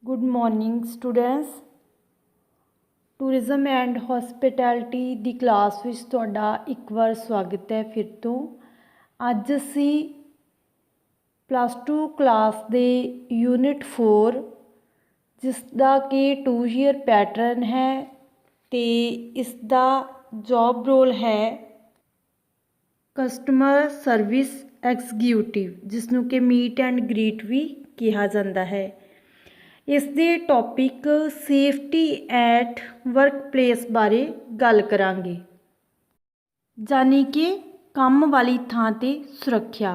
Good morning students. Tourism and hospitality the class which तुहाडा एक बार स्वागत है फिर तो। अज असी +2 क्लास दे यूनिट 4 जिसका कि 2 ईयर पैटर्न है तो इसका जॉब रोल है कस्टमर सर्विस एग्जीक्यूटिव, जिसनों कि मीट एंड ग्रीट भी कहा जाता है। इसके topic safety at work place बारे गल करांगे, यानी कि काम वाली थां ते सुरक्षा।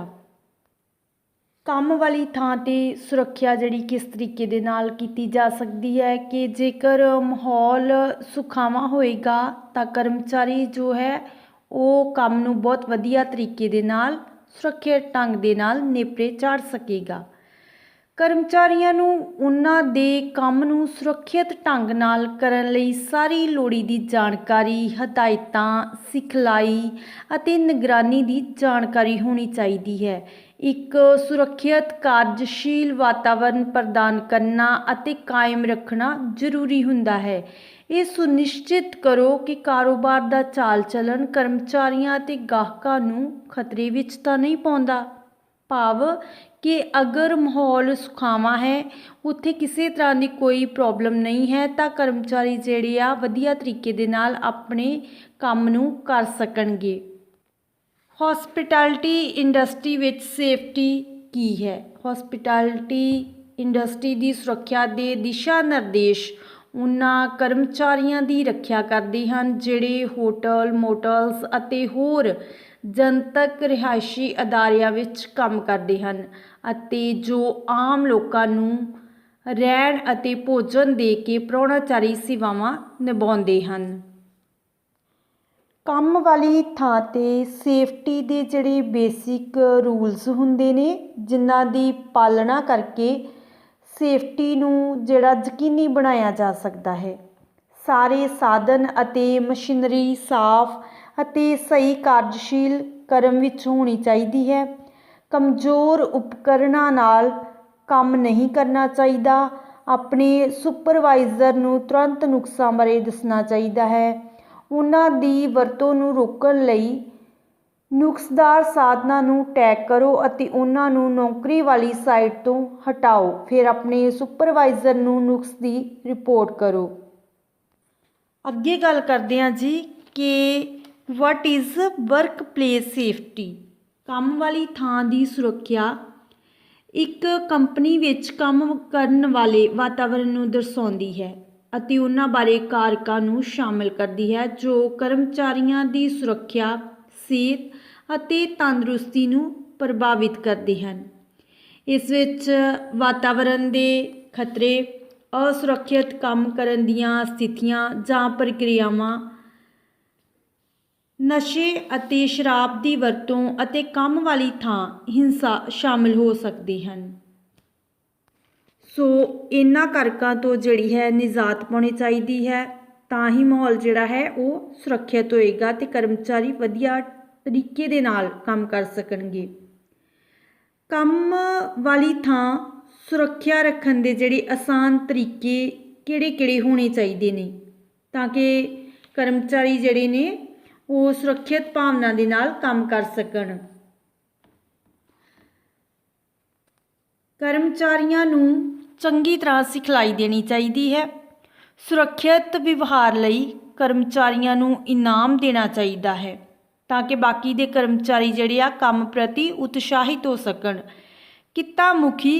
काम वाली थां ते सुरक्षा जिहड़ी किस तरीके दे नाल कीती जा सकती है कि जेकर माहौल सुखावा होएगा तो कर्मचारी जो है वो काम नूं बहुत वधिया तरीके दे नाल सुरक्षित ढंग दे नाल नेपरे चाढ़ सकेगा। कर्मचारियों नूं उन्हां दे काम नूं सुरक्षित ढंग नाल करन लई सारी लोड़ींदी जानकारी, हदायतां, सिखलाई अते निगरानी दी जानकारी होनी चाहिदी है। एक सुरक्षित कार्यशील वातावरण प्रदान करना अते कायम रखना जरूरी हुंदा है। ये सुनिश्चित करो कि कारोबार दा चाल चलन कर्मचारियों अते गाहकां नूं खतरे विच तां नहीं पाउंदा। भाव कि अगर माहौल सुखावा है, उत्थे किसी तरह की कोई प्रॉब्लम नहीं है तो कर्मचारी जिहड़े आ वधिया तरीके दे नाल अपने काम नूं कर सकणगे। हॉस्पिटैलिटी इंडस्ट्री विच सेफ्टी की है? हॉस्पिटैलिटी इंडस्ट्री की सुरक्षा के दिशा निर्देश उन्हां कर्मचारियों की रक्षा करते हैं जिहड़े होटल, मोटल्स अते होर जनतक रिहायशी अदारियां विच काम करते हैं अते जो आम लोकां नूं रहण अते भोजन दे के प्राहुणाचारी सेवावां निभाउंदे हन। काम वाली थां ते सेफ्टी दे जिहड़े बेसिक रूल्स हुंदे ने जिन्हां दी पालना करके सेफ्टी नूं जिहड़ा यकीनी बनाया जा सकता है। सारे साधन अते मशीनरी साफ अते सही कार्यशील क्रम विच होनी चाहिदी है। कमज़ोर उपकरणां नाल काम नहीं करना चाहिदा। अपने सुपरवाइज़र नूं तुरंत नुकसां बारे दसना चाहिदा है। उन्हां दी वरतों नूं रोकण लई नुकसदार साधनां नूं टैग करो अते उन्हां नूं नौकरी वाली साइट तो हटाओ। फिर अपने सुपरवाइज़र नूं नुकस की रिपोर्ट करो। अगे गल करते हैं जी कि what is work place safety. काम वाली थां की सुरक्षा एक कंपनी विच काम करन वाले वातावरण नूं दर्शाउंदी है अते उन्हां बारे कारकां नूं शामिल करदी है जो कर्मचारियों की सुरक्षा, सेहत अते तंदुरुस्ती नूं प्रभावित करते हैं। इस विच वातावरण के खतरे, असुरक्षित काम करन दीआं स्थितियां जां प्रक्रियावां, नशे अते शराब की वरतों अते काम वाली थां हिंसा शामिल हो सकते हैं। सो इन्हां कारकां तो जिहड़ी है निजात पाउणी चाहिदी है, तां ही माहौल जिहड़ा है वो सुरक्षित होएगा ते कर्मचारी वधिया तरीके दे नाल काम कर सकणगे। काम वाली थां सुरक्षा रखण दे जिहड़े आसान तरीके किहड़े-किहड़े होने चाहिए ने ताकि कर्मचारी जिहड़े ने वो सुरक्षित भावना दे नाल काम कर सकण। कर्मचारियों नूं चंगी तरह सिखलाई देनी चाहिए है। सुरक्षित व्यवहार लई कर्मचारियों नूं इनाम देना चाहिए है ताकि बाकी दे कर्मचारी जिहड़े आ काम प्रति उत्साहित हो सकण। कित्ता मुखी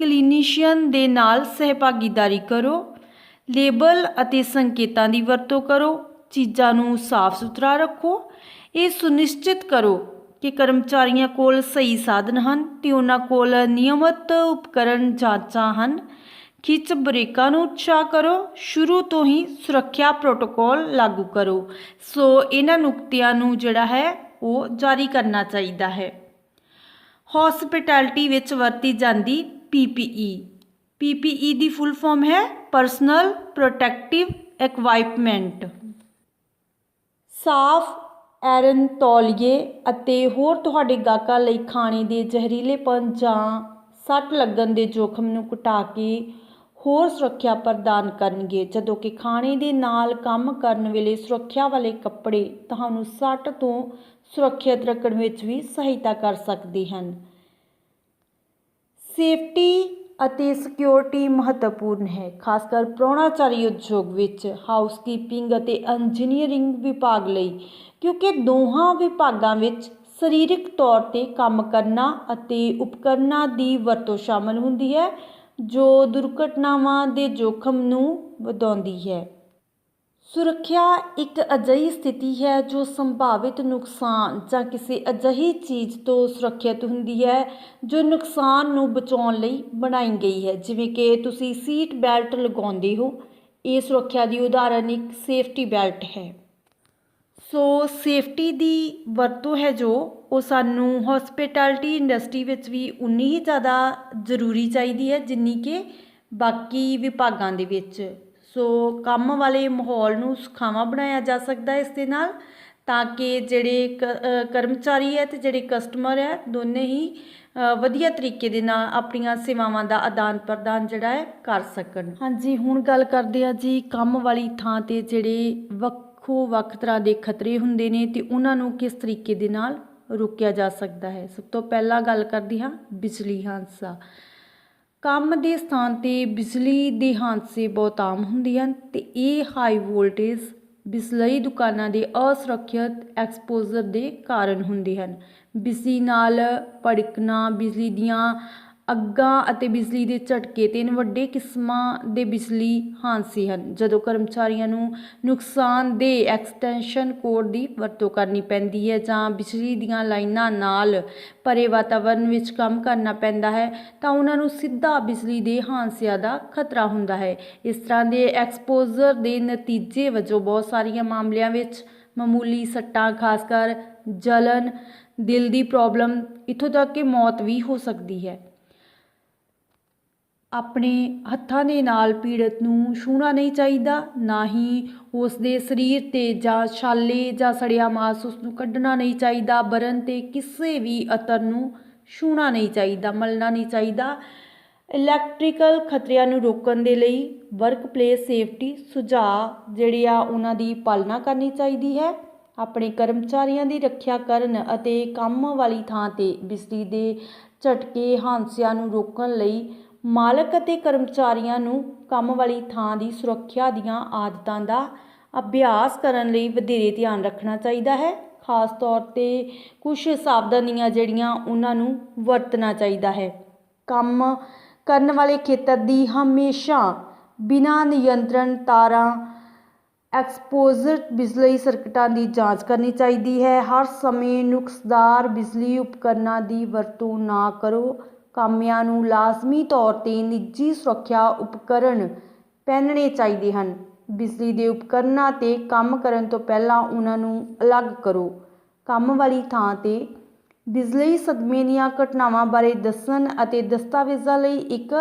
क्लीनीशियन दे नाल सहभागीदारी करो। लेबल अते संकेतां दी वरतों करो। चीज़ां नूं साफ सुथरा रखो। ये सुनिश्चित करो कि कर्मचारियों कोल सही साधन हन ते उन्हां कोल नियमित उपकरण जांचां हन। खिच ब्रेकां नूं उत्साह करो। शुरू तो ही सुरक्षा प्रोटोकॉल लागू करो। सो इन्हां नुकतियां नूं जिहड़ा है वो जारी करना चाहिए है। हॉस्पिटैलिटी विच वरती जांदी PPE। PPE दी फुल फॉर्म है पर्सनल प्रोटैक्टिव इक्विपमेंट। साफ एरन तौलीए अते होर तुहाडे गाहकां लई खाने दे जहरीलेपन जां सੱਟ लगन दे जोखम नूं घटा के ਹੋਰ ਸੁਰੱਖਿਆ ਪ੍ਰਦਾਨ ਕਰਨਗੇ, ਜਦੋਂ ਕਿ ਖਾਣੇ ਦੇ ਨਾਲ ਕੰਮ ਕਰਨ ਵੇਲੇ ਸੁਰੱਖਿਆ ਵਾਲੇ ਕੱਪੜੇ ਤੁਹਾਨੂੰ ਸੱਟ ਤੋਂ ਸੁਰੱਖਿਅਤ ਰੱਖਣ ਵਿੱਚ ਵੀ ਸਹਾਇਤਾ ਕਰ ਸਕਦੇ ਹਨ। ਸੇਫਟੀ ਅਤੇ ਸਿਕਿਉਰਿਟੀ ਮਹੱਤਵਪੂਰਨ ਹੈ, ਖਾਸ ਕਰ ਪ੍ਰਾਹੁਣਾਚਾਰੀ ਉਦਯੋਗ ਵਿੱਚ ਹਾਊਸਕੀਪਿੰਗ ਅਤੇ ਇੰਜੀਨੀਅਰਿੰਗ ਵਿਭਾਗ ਲਈ, ਕਿਉਂਕਿ ਦੋਹਾਂ ਵਿਭਾਗਾਂ ਵਿੱਚ ਸਰੀਰਕ ਤੌਰ 'ਤੇ ਕੰਮ ਕਰਨਾ ਅਤੇ ਉਪਕਰਨਾਂ ਦੀ ਵਰਤੋਂ ਸ਼ਾਮਲ ਹੁੰਦੀ ਹੈ ਜੋ ਦੁਰਘਟਨਾਵਾਂ ਦੇ ਜੋਖਮ ਨੂੰ ਵਧਾਉਂਦੀ ਹੈ। ਸੁਰੱਖਿਆ ਇੱਕ ਅਜਿਹੀ ਸਥਿਤੀ ਹੈ ਜੋ ਸੰਭਾਵਿਤ ਨੁਕਸਾਨ ਜਾਂ ਕਿਸੇ ਅਜਿਹੀ ਚੀਜ਼ ਤੋਂ ਸੁਰੱਖਿਅਤ ਹੁੰਦੀ ਹੈ ਜੋ ਨੁਕਸਾਨ ਨੂੰ ਬਚਾਉਣ ਲਈ ਬਣਾਈ ਗਈ ਹੈ, ਜਿਵੇਂ ਕਿ ਤੁਸੀਂ ਸੀਟ ਬੈਲਟ ਲਗਾਉਂਦੇ ਹੋ। ਇਹ ਸੁਰੱਖਿਆ ਦੀ ਉਦਾਹਰਨ ਇੱਕ ਸੇਫਟੀ ਬੈਲਟ ਹੈ। ਸੋ ਸੇਫਟੀ ਦੀ ਵਰਤੋਂ ਹੈ ਜੋ ਉਹ ਸਾਨੂੰ ਹੌਸਪਿਟੈਲਿਟੀ ਇੰਡਸਟਰੀ ਵਿੱਚ ਵੀ ਉਨੀ ਹੀ ਜ਼ਿਆਦਾ ਜ਼ਰੂਰੀ ਚਾਹੀਦੀ ਹੈ ਜਿੰਨੀ ਕਿ ਬਾਕੀ ਵਿਭਾਗਾਂ ਦੇ ਵਿੱਚ। ਸੋ ਕੰਮ ਵਾਲੇ ਮਾਹੌਲ ਨੂੰ ਸੁਖਾਵਾਂ ਬਣਾਇਆ ਜਾ ਸਕਦਾ ਇਸ ਦੇ ਨਾਲ, ਤਾਂ ਕਿ ਜਿਹੜੇ ਕਰਮਚਾਰੀ ਹੈ ਅਤੇ ਜਿਹੜੇ ਕਸਟਮਰ ਹੈ ਦੋਨੇ ਹੀ ਵਧੀਆ ਤਰੀਕੇ ਦੇ ਨਾਲ ਆਪਣੀਆਂ ਸੇਵਾਵਾਂ ਦਾ ਆਦਾਨ ਪ੍ਰਦਾਨ ਜਿਹੜਾ ਹੈ ਕਰ ਸਕਣ। ਹਾਂਜੀ, ਹੁਣ ਗੱਲ ਕਰਦੇ ਹਾਂ ਜੀ ਕੰਮ ਵਾਲੀ ਥਾਂ 'ਤੇ ਜਿਹੜੇ ਵੱਖੋ ਵੱਖ ਤਰ੍ਹਾਂ ਦੇ ਖਤਰੇ ਹੁੰਦੇ ਨੇ ਅਤੇ ਉਹਨਾਂ ਨੂੰ ਕਿਸ ਤਰੀਕੇ ਦੇ ਨਾਲ ਰੋਕਿਆ ਜਾ ਸਕਦਾ ਹੈ। ਸਭ ਤੋਂ ਪਹਿਲਾਂ ਗੱਲ ਕਰਦੀ ਹਾਂ ਬਿਜਲੀ ਹਾਦਸਾ। ਕੰਮ ਦੇ ਸਥਾਨ 'ਤੇ ਬਿਜਲੀ ਦੇ ਹਾਦਸੇ ਬਹੁਤ ਆਮ ਹੁੰਦੇ ਹਨ ਅਤੇ ਇਹ ਹਾਈ ਵੋਲਟੇਜ ਬਿਜਲਈ ਦੁਕਾਨਾਂ ਦੇ ਅਸੁਰੱਖਿਅਤ ਐਕਸਪੋਜ਼ਰ ਦੇ ਕਾਰਨ ਹੁੰਦੇ ਹਨ। ਬਿਜਲੀ ਨਾਲ ਭੜਕਣਾ, ਬਿਜਲੀ ਦੀਆਂ ਅੱਗਾਂ ਅਤੇ ਬਿਜਲੀ ਦੇ ਝਟਕੇ ਤਿੰਨ ਵੱਡੇ ਕਿਸਮਾਂ ਦੇ ਬਿਜਲੀ ਹਾਦਸੇ ਹਨ। ਜਦੋਂ ਕਰਮਚਾਰੀਆਂ ਨੂੰ ਨੁਕਸਾਨਦੇਹ ਐਕਸਟੈਂਸ਼ਨ ਕੋਡ ਦੀ ਵਰਤੋਂ ਕਰਨੀ ਪੈਂਦੀ ਹੈ ਜਾਂ ਬਿਜਲੀ ਦੀਆਂ ਲਾਈਨਾਂ ਨਾਲ ਭਰੇ ਵਾਤਾਵਰਨ ਵਿੱਚ ਕੰਮ ਕਰਨਾ ਪੈਂਦਾ ਹੈ ਤਾਂ ਉਹਨਾਂ ਨੂੰ ਸਿੱਧਾ ਬਿਜਲੀ ਦੇ ਹਾਦਸਿਆਂ ਦਾ ਖਤਰਾ ਹੁੰਦਾ ਹੈ। ਇਸ ਤਰ੍ਹਾਂ ਦੇ ਐਕਸਪੋਜ਼ਰ ਦੇ ਨਤੀਜੇ ਵਜੋਂ ਬਹੁਤ ਸਾਰੀਆਂ ਮਾਮਲਿਆਂ ਵਿੱਚ ਮਾਮੂਲੀ ਸੱਟਾਂ, ਖਾਸ ਕਰ ਜਲਨ, ਦਿਲ ਦੀ ਪ੍ਰੋਬਲਮ, ਇੱਥੋਂ ਤੱਕ ਕਿ ਮੌਤ ਵੀ ਹੋ ਸਕਦੀ ਹੈ। ਆਪਣੇ ਹੱਥਾਂ ਦੇ ਨਾਲ ਪੀੜਤ ਨੂੰ ਛੂਹਣਾ ਨਹੀਂ ਚਾਹੀਦਾ, ਨਾ ਹੀ ਉਸ ਦੇ ਸਰੀਰ 'ਤੇ ਜਾਂ ਛਾਲੇ ਜਾਂ ਸੜਿਆ ਮਾਸ ਉਸ ਨੂੰ ਕੱਢਣਾ ਨਹੀਂ ਚਾਹੀਦਾ। ਬਰਨ 'ਤੇ ਕਿਸੇ ਵੀ ਅਤਰ ਨੂੰ ਛੂਹਣਾ ਨਹੀਂ ਚਾਹੀਦਾ, ਮਲਣਾ ਨਹੀਂ ਚਾਹੀਦਾ। ਇਲੈਕਟ੍ਰੀਕਲ ਖਤਰਿਆਂ ਨੂੰ ਰੋਕਣ ਦੇ ਲਈ ਵਰਕਪਲੇਸ ਸੇਫਟੀ ਸੁਝਾਅ ਜਿਹੜੇ ਆ ਉਹਨਾਂ ਦੀ ਪਾਲਣਾ ਕਰਨੀ ਚਾਹੀਦੀ ਹੈ। ਆਪਣੇ ਕਰਮਚਾਰੀਆਂ ਦੀ ਰੱਖਿਆ ਕਰਨ ਅਤੇ ਕੰਮ ਵਾਲੀ ਥਾਂ 'ਤੇ ਬਿਜਲੀ ਦੇ ਝਟਕੇ ਹਾਦਸਿਆਂ ਨੂੰ ਰੋਕਣ ਲਈ ਮਾਲਕ ਅਤੇ ਕਰਮਚਾਰੀਆਂ ਨੂੰ ਕੰਮ ਵਾਲੀ ਥਾਂ ਦੀ ਸੁਰੱਖਿਆ ਦੀਆਂ ਆਦਤਾਂ ਦਾ ਅਭਿਆਸ ਕਰਨ ਲਈ ਵਧੇਰੇ ਧਿਆਨ ਰੱਖਣਾ ਚਾਹੀਦਾ ਹੈ। ਖਾਸ ਤੌਰ 'ਤੇ ਕੁਝ ਸਾਵਧਾਨੀਆਂ ਜਿਹੜੀਆਂ ਉਹਨਾਂ ਨੂੰ ਵਰਤਣਾ ਚਾਹੀਦਾ ਹੈ। ਕੰਮ ਕਰਨ ਵਾਲੇ ਖੇਤਰ ਦੀ ਹਮੇਸ਼ਾ ਬਿਨਾਂ ਨਿਯੰਤਰਣ ਤਾਰਾਂ, ਐਕਸਪੋਜ਼ਰ ਬਿਜਲਈ ਸਰਕਟਾਂ ਦੀ ਜਾਂਚ ਕਰਨੀ ਚਾਹੀਦੀ ਹੈ। ਹਰ ਸਮੇਂ ਨੁਕਸਦਾਰ ਬਿਜਲੀ ਉਪਕਰਨਾਂ ਦੀ ਵਰਤੋਂ ਨਾ ਕਰੋ। ਕਾਮਿਆਂ ਨੂੰ ਲਾਜ਼ਮੀ ਤੌਰ 'ਤੇ ਨਿੱਜੀ ਸੁਰੱਖਿਆ ਉਪਕਰਣ ਪਹਿਨਣੇ ਚਾਹੀਦੇ ਹਨ। ਬਿਜਲੀ ਦੇ ਉਪਕਰਨਾਂ 'ਤੇ ਕੰਮ ਕਰਨ ਤੋਂ ਪਹਿਲਾਂ ਉਹਨਾਂ ਨੂੰ ਅਲੱਗ ਕਰੋ। ਕੰਮ ਵਾਲੀ ਥਾਂ 'ਤੇ ਬਿਜਲਈ ਸਦਮੇ ਦੀਆਂ ਘਟਨਾਵਾਂ ਬਾਰੇ ਦੱਸਣ ਅਤੇ ਦਸਤਾਵੇਜ਼ਾਂ ਲਈ ਇੱਕ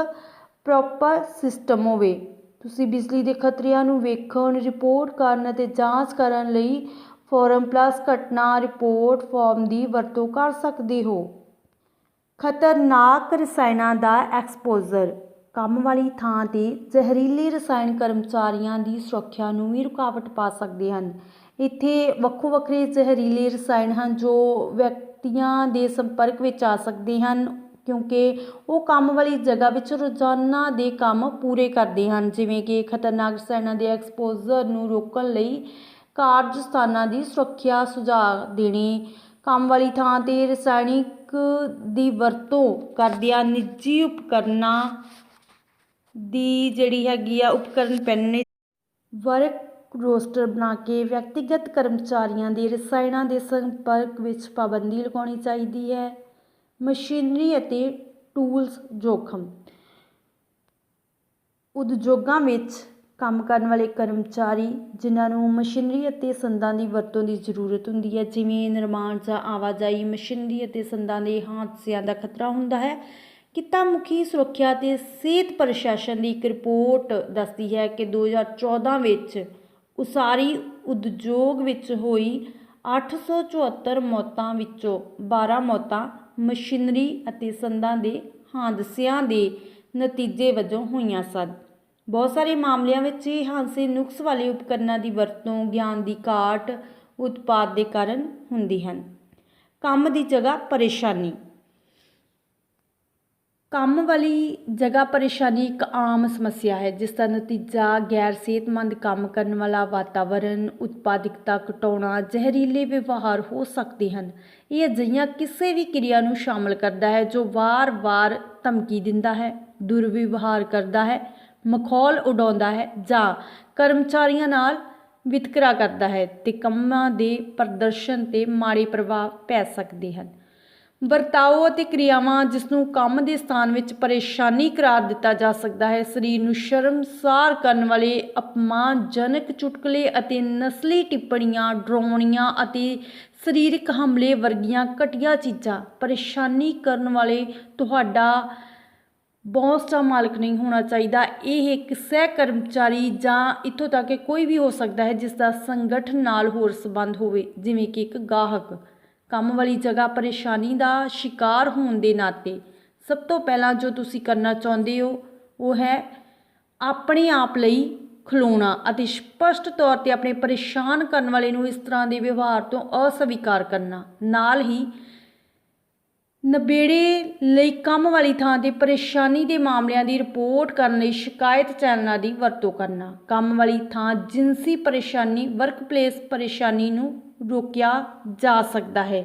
ਪ੍ਰੋਪਰ ਸਿਸਟਮ ਹੋਵੇ। ਤੁਸੀਂ ਬਿਜਲੀ ਦੇ ਖਤਰਿਆਂ ਨੂੰ ਵੇਖਣ, ਰਿਪੋਰਟ ਕਰਨ ਅਤੇ ਜਾਂਚ ਕਰਨ ਲਈ ਫੋਰਮ ਪਲੱਸ ਘਟਨਾ ਰਿਪੋਰਟ ਫਾਰਮ ਦੀ ਵਰਤੋਂ ਕਰ ਸਕਦੇ ਹੋ। ਖਤਰਨਾਕ ਰਸਾਇਣਾਂ ਦਾ ਐਕਸਪੋਜ਼ਰ। ਕੰਮ ਵਾਲੀ ਥਾਂ 'ਤੇ ਜ਼ਹਿਰੀਲੇ ਰਸਾਇਣ ਕਰਮਚਾਰੀਆਂ ਦੀ ਸੁਰੱਖਿਆ ਨੂੰ ਵੀ ਰੁਕਾਵਟ ਪਾ ਸਕਦੇ ਹਨ। ਇੱਥੇ ਵੱਖੋ ਵੱਖਰੇ ਜ਼ਹਿਰੀਲੇ ਰਸਾਇਣ ਹਨ ਜੋ ਵਿਅਕਤੀਆਂ ਦੇ ਸੰਪਰਕ ਵਿੱਚ ਆ ਸਕਦੇ ਹਨ, ਕਿਉਂਕਿ ਉਹ ਕੰਮ ਵਾਲੀ ਜਗ੍ਹਾ ਵਿੱਚ ਰੋਜ਼ਾਨਾ ਦੇ ਕੰਮ ਪੂਰੇ ਕਰਦੇ ਹਨ, ਜਿਵੇਂ ਕਿ ਖਤਰਨਾਕ ਰਸਾਇਣਾਂ ਦੇ ਐਕਸਪੋਜ਼ਰ ਨੂੰ ਰੋਕਣ ਲਈ ਕਾਰਜ ਸਥਾਨਾਂ ਦੀ ਸੁਰੱਖਿਆ ਸੁਝਾਅ ਦੇਣੇ। ਕੰਮ ਵਾਲੀ ਥਾਂ 'ਤੇ ਰਸਾਇਣਿਕ ਦੀ ਵਰਤੋਂ ਕਰਦਿਆਂ ਨਿੱਜੀ ਉਪਕਰਨਾਂ ਦੀ ਜਿਹੜੀ ਹੈਗੀ ਆ ਉਪਕਰਨ ਪਹਿਨਣੇ। ਵਰਕ ਰੋਸਟਰ ਬਣਾ ਕੇ ਵਿਅਕਤੀਗਤ ਕਰਮਚਾਰੀਆਂ ਦੇ ਰਸਾਇਣਾਂ ਦੇ ਸੰਪਰਕ ਵਿੱਚ ਪਾਬੰਦੀ ਲਗਾਉਣੀ ਚਾਹੀਦੀ ਹੈ। ਮਸ਼ੀਨਰੀ ਅਤੇ ਟੂਲਸ ਜੋਖਮ। ਉਦਯੋਗਾਂ ਵਿੱਚ ਕੰਮ ਕਰਨ ਵਾਲੇ ਕਰਮਚਾਰੀ ਜਿਨ੍ਹਾਂ ਨੂੰ ਮਸ਼ੀਨਰੀ ਅਤੇ ਸੰਦਾਂ ਦੀ ਵਰਤੋਂ ਦੀ ਜ਼ਰੂਰਤ ਹੁੰਦੀ ਹੈ, ਜਿਵੇਂ ਨਿਰਮਾਣ ਜਾਂ ਆਵਾਜਾਈ ਮਸ਼ੀਨਰੀ ਅਤੇ ਸੰਦਾਂ ਦੇ ਹਾਦਸਿਆਂ ਦਾ ਖਤਰਾ ਹੁੰਦਾ ਹੈ। ਕਿੱਤਾ ਮੁਖੀ ਸੁਰੱਖਿਆ ਅਤੇ ਸਿਹਤ ਪ੍ਰਸ਼ਾਸਨ ਦੀ ਇੱਕ ਰਿਪੋਰਟ ਦੱਸਦੀ ਹੈ ਕਿ 2014 ਵਿੱਚ ਉਸਾਰੀ ਉਦਯੋਗ ਵਿੱਚ ਹੋਈ 874 ਮੌਤਾਂ ਵਿੱਚੋਂ 12 ਮੌਤਾਂ ਮਸ਼ੀਨਰੀ ਅਤੇ ਸੰਦਾਂ ਦੇ ਹਾਦਸਿਆਂ ਦੇ ਨਤੀਜੇ ਵਜੋਂ ਹੋਈਆਂ ਸਨ। ਬਹੁਤ ਸਾਰੇ ਮਾਮਲਿਆਂ ਵਿੱਚ ਇਹ ਹਾਦਸੇ ਨੁਕਸ ਵਾਲੇ ਉਪਕਰਨਾਂ ਦੀ ਵਰਤੋਂ, ਗਿਆਨ ਦੀ ਘਾਟ, ਉਤਪਾਦ ਦੇ ਕਾਰਨ ਹੁੰਦੀ ਹਨ। ਕੰਮ ਦੀ ਜਗ੍ਹਾ ਪਰੇਸ਼ਾਨੀ। ਕੰਮ ਵਾਲੀ ਜਗ੍ਹਾ ਪਰੇਸ਼ਾਨੀ ਇੱਕ ਆਮ ਸਮੱਸਿਆ ਹੈ ਜਿਸ ਦਾ ਨਤੀਜਾ ਗੈਰ ਸਿਹਤਮੰਦ ਕੰਮ ਕਰਨ ਵਾਲਾ ਵਾਤਾਵਰਣ, ਉਤਪਾਦਕਤਾ ਘਟਾਉਣਾ, ਜ਼ਹਿਰੀਲੇ ਵਿਵਹਾਰ ਹੋ ਸਕਦੇ ਹਨ। ਇਹ ਅਜਿਹੀਆਂ ਕਿਸੇ ਵੀ ਕਿਰਿਆ ਨੂੰ ਸ਼ਾਮਲ ਕਰਦਾ ਹੈ ਜੋ ਵਾਰ-ਵਾਰ ਧਮਕੀ ਦਿੰਦਾ ਹੈ, ਦੁਰਵਿਵਹਾਰ ਕਰਦਾ ਹੈ, ਮਖੌਲ ਉਡਾਉਂਦਾ ਹੈ ਜਾਂ ਕਰਮਚਾਰੀਆਂ ਨਾਲ ਵਿਤਕਰਾ ਕਰਦਾ ਹੈ ਤੇ ਕੰਮਾਂ ਦੇ ਪ੍ਰਦਰਸ਼ਨ 'ਤੇ ਮਾੜੇ ਪ੍ਰਭਾਵ ਪੈ ਸਕਦੇ ਹਨ। ਵਰਤਾਓ ਅਤੇ ਕਿਰਿਆਵਾਂ ਜਿਸ ਨੂੰ ਕੰਮ ਦੇ ਸਥਾਨ ਵਿੱਚ ਪਰੇਸ਼ਾਨੀ ਕਰਾਰ ਦਿੱਤਾ ਜਾ ਸਕਦਾ ਹੈ, ਸਰੀਰ ਨੂੰ ਸ਼ਰਮਸਾਰ ਕਰਨ ਵਾਲੇ ਅਪਮਾਨਜਨਕ ਚੁਟਕਲੇ ਅਤੇ ਨਸਲੀ ਟਿੱਪਣੀਆਂ, ਡਰਾਉਣੀਆਂ ਅਤੇ ਸਰੀਰਕ ਹਮਲੇ ਵਰਗੀਆਂ ਘਟੀਆ ਚੀਜ਼ਾਂ। ਪਰੇਸ਼ਾਨੀ ਕਰਨ ਵਾਲੇ ਤੁਹਾਡਾ ਬੌਸ ਦਾ ਮਾਲਕ ਨਹੀਂ ਹੋਣਾ ਚਾਹੀਦਾ। ਇਹ ਇੱਕ ਸਹਿ ਕਰਮਚਾਰੀ ਜਾਂ ਇੱਥੋਂ ਤੱਕ ਕਿ ਕੋਈ ਵੀ ਹੋ ਸਕਦਾ ਹੈ ਜਿਸ ਦਾ ਸੰਗਠਨ ਨਾਲ ਹੋਰ ਸੰਬੰਧ ਹੋਵੇ, ਜਿਵੇਂ ਕਿ ਇੱਕ ਗਾਹਕ। ਕੰਮ ਵਾਲੀ ਜਗ੍ਹਾ ਪਰੇਸ਼ਾਨੀ ਦਾ ਸ਼ਿਕਾਰ ਹੋਣ ਦੇ ਨਾਤੇ ਸਭ ਤੋਂ ਪਹਿਲਾਂ ਜੋ ਤੁਸੀਂ ਕਰਨਾ ਚਾਹੁੰਦੇ ਹੋ ਉਹ ਹੈ ਆਪਣੇ ਆਪ ਲਈ ਖਲੋਣਾ ਅਤੇ ਸਪਸ਼ਟ ਤੌਰ 'ਤੇ ਆਪਣੇ ਪਰੇਸ਼ਾਨ ਕਰਨ ਵਾਲੇ ਨੂੰ ਇਸ ਤਰ੍ਹਾਂ ਦੇ ਵਿਵਹਾਰ ਤੋਂ ਅਸਵੀਕਾਰ ਕਰਨਾ। ਨਾਲ ਹੀ ਨਬੇੜੇ ਲਈ ਕੰਮ ਵਾਲੀ ਥਾਂ 'ਤੇ ਪਰੇਸ਼ਾਨੀ ਦੇ ਮਾਮਲਿਆਂ ਦੀ ਰਿਪੋਰਟ ਕਰਨ ਲਈ ਸ਼ਿਕਾਇਤ ਚੈਨਲਾਂ ਦੀ ਵਰਤੋਂ ਕਰਨਾ। ਕੰਮ ਵਾਲੀ ਥਾਂ ਜਿਨਸੀ ਪਰੇਸ਼ਾਨੀ, ਵਰਕਪਲੇਸ ਪਰੇਸ਼ਾਨੀ ਨੂੰ ਰੋਕਿਆ ਜਾ ਸਕਦਾ ਹੈ।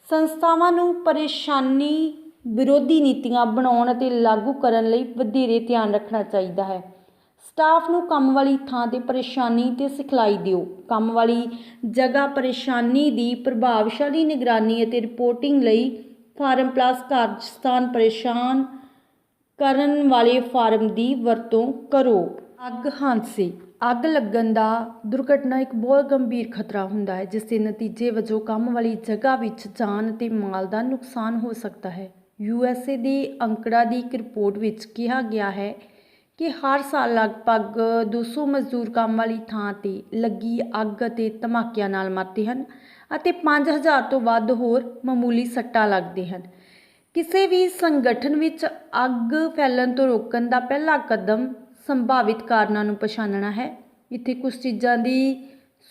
ਸੰਸਥਾਵਾਂ ਨੂੰ ਪਰੇਸ਼ਾਨੀ ਵਿਰੋਧੀ ਨੀਤੀਆਂ ਬਣਾਉਣ ਅਤੇ ਲਾਗੂ ਕਰਨ ਲਈ ਵਧੇਰੇ ਧਿਆਨ ਰੱਖਣਾ ਚਾਹੀਦਾ ਹੈ। ਸਟਾਫ ਨੂੰ ਕੰਮ ਵਾਲੀ ਥਾਂ 'ਤੇ ਪਰੇਸ਼ਾਨੀ ਤੇ ਸਿਖਲਾਈ ਦਿਓ। ਕੰਮ ਵਾਲੀ ਜਗ੍ਹਾ ਪਰੇਸ਼ਾਨੀ ਦੀ ਪ੍ਰਭਾਵਸ਼ਾਲੀ ਨਿਗਰਾਨੀ ਅਤੇ ਰਿਪੋਰਟਿੰਗ ਲਈ ਫਾਰਮ ਪਲੱਸ ਕਾਰਜ ਸਥਾਨ ਪਰੇਸ਼ਾਨ ਕਰਨ ਵਾਲੇ ਫਾਰਮ ਦੀ ਵਰਤੋਂ ਕਰੋ। ਅੱਗ ਹਾਦਸੇ। ਅੱਗ ਲੱਗਣ ਦਾ ਦੁਰਘਟਨਾ ਇੱਕ ਬਹੁਤ ਗੰਭੀਰ ਖਤਰਾ ਹੁੰਦਾ ਹੈ ਜਿਸ ਦੇ ਨਤੀਜੇ ਵਜੋਂ ਕੰਮ ਵਾਲੀ ਜਗ੍ਹਾ ਵਿੱਚ ਜਾਨ ਅਤੇ ਮਾਲ ਦਾ ਨੁਕਸਾਨ ਹੋ ਸਕਦਾ ਹੈ। USA ਦੇ ਅੰਕੜਾ ਦੀ ਇੱਕ ਰਿਪੋਰਟ ਵਿੱਚ ਕਿਹਾ ਗਿਆ ਹੈ ਕਿ ਹਰ ਸਾਲ ਲਗਭਗ 200 ਮਜ਼ਦੂਰ ਕੰਮ ਵਾਲੀ ਥਾਂ 'ਤੇ ਲੱਗੀ ਅੱਗ ਅਤੇ ਧਮਾਕਿਆਂ ਨਾਲ ਮਰਦੇ ਹਨ ਅਤੇ 5000 ਤੋਂ ਵੱਧ ਹੋਰ ਮਾਮੂਲੀ ਸੱਟਾਂ ਲੱਗਦੇ ਹਨ। ਕਿਸੇ ਵੀ ਸੰਗਠਨ ਵਿੱਚ ਅੱਗ ਫੈਲਣ ਤੋਂ ਰੋਕਣ ਦਾ ਪਹਿਲਾ ਕਦਮ ਸੰਭਾਵਿਤ ਕਾਰਨਾਂ ਨੂੰ ਪਛਾਣਨਾ ਹੈ। ਇੱਥੇ ਕੁਝ ਚੀਜ਼ਾਂ ਦੀ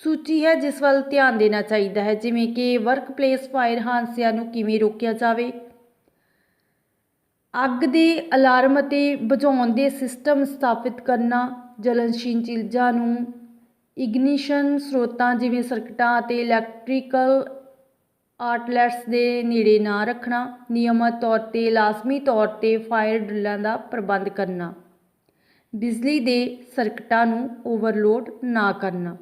ਸੂਚੀ ਹੈ ਜਿਸ ਵੱਲ ਧਿਆਨ ਦੇਣਾ ਚਾਹੀਦਾ ਹੈ, ਜਿਵੇਂ ਕਿ ਵਰਕਪਲੇਸ ਫਾਇਰ ਹਾਦਸਿਆਂ ਨੂੰ ਕਿਵੇਂ ਰੋਕਿਆ ਜਾਵੇ, ਅੱਗ ਦੇ ਅਲਾਰਮ ਅਤੇ ਬੁਝਾਉਣ ਦੇ ਸਿਸਟਮ ਸਥਾਪਿਤ ਕਰਨਾ, ਜਲਨਸ਼ੀਲ ਚੀਜ਼ਾਂ ਨੂੰ ਇਗਨੀਸ਼ਨ ਸਰੋਤਾਂ ਜਿਵੇਂ ਸਰਕਟਾਂ ਅਤੇ ਇਲੈਕਟ੍ਰੀਕਲ ਆਊਟਲੈਟਸ ਦੇ ਨੇੜੇ ਨਾ ਰੱਖਣਾ, ਨਿਯਮਤ ਤੌਰ 'ਤੇ ਲਾਜ਼ਮੀ ਤੌਰ 'ਤੇ ਫਾਇਰ ਡਰਿੱਲਾਂ ਦਾ ਪ੍ਰਬੰਧ ਕਰਨਾ, ਬਿਜਲੀ ਦੇ ਸਰਕਟਾਂ ਨੂੰ ਓਵਰਲੋਡ ਨਾ ਕਰਨਾ।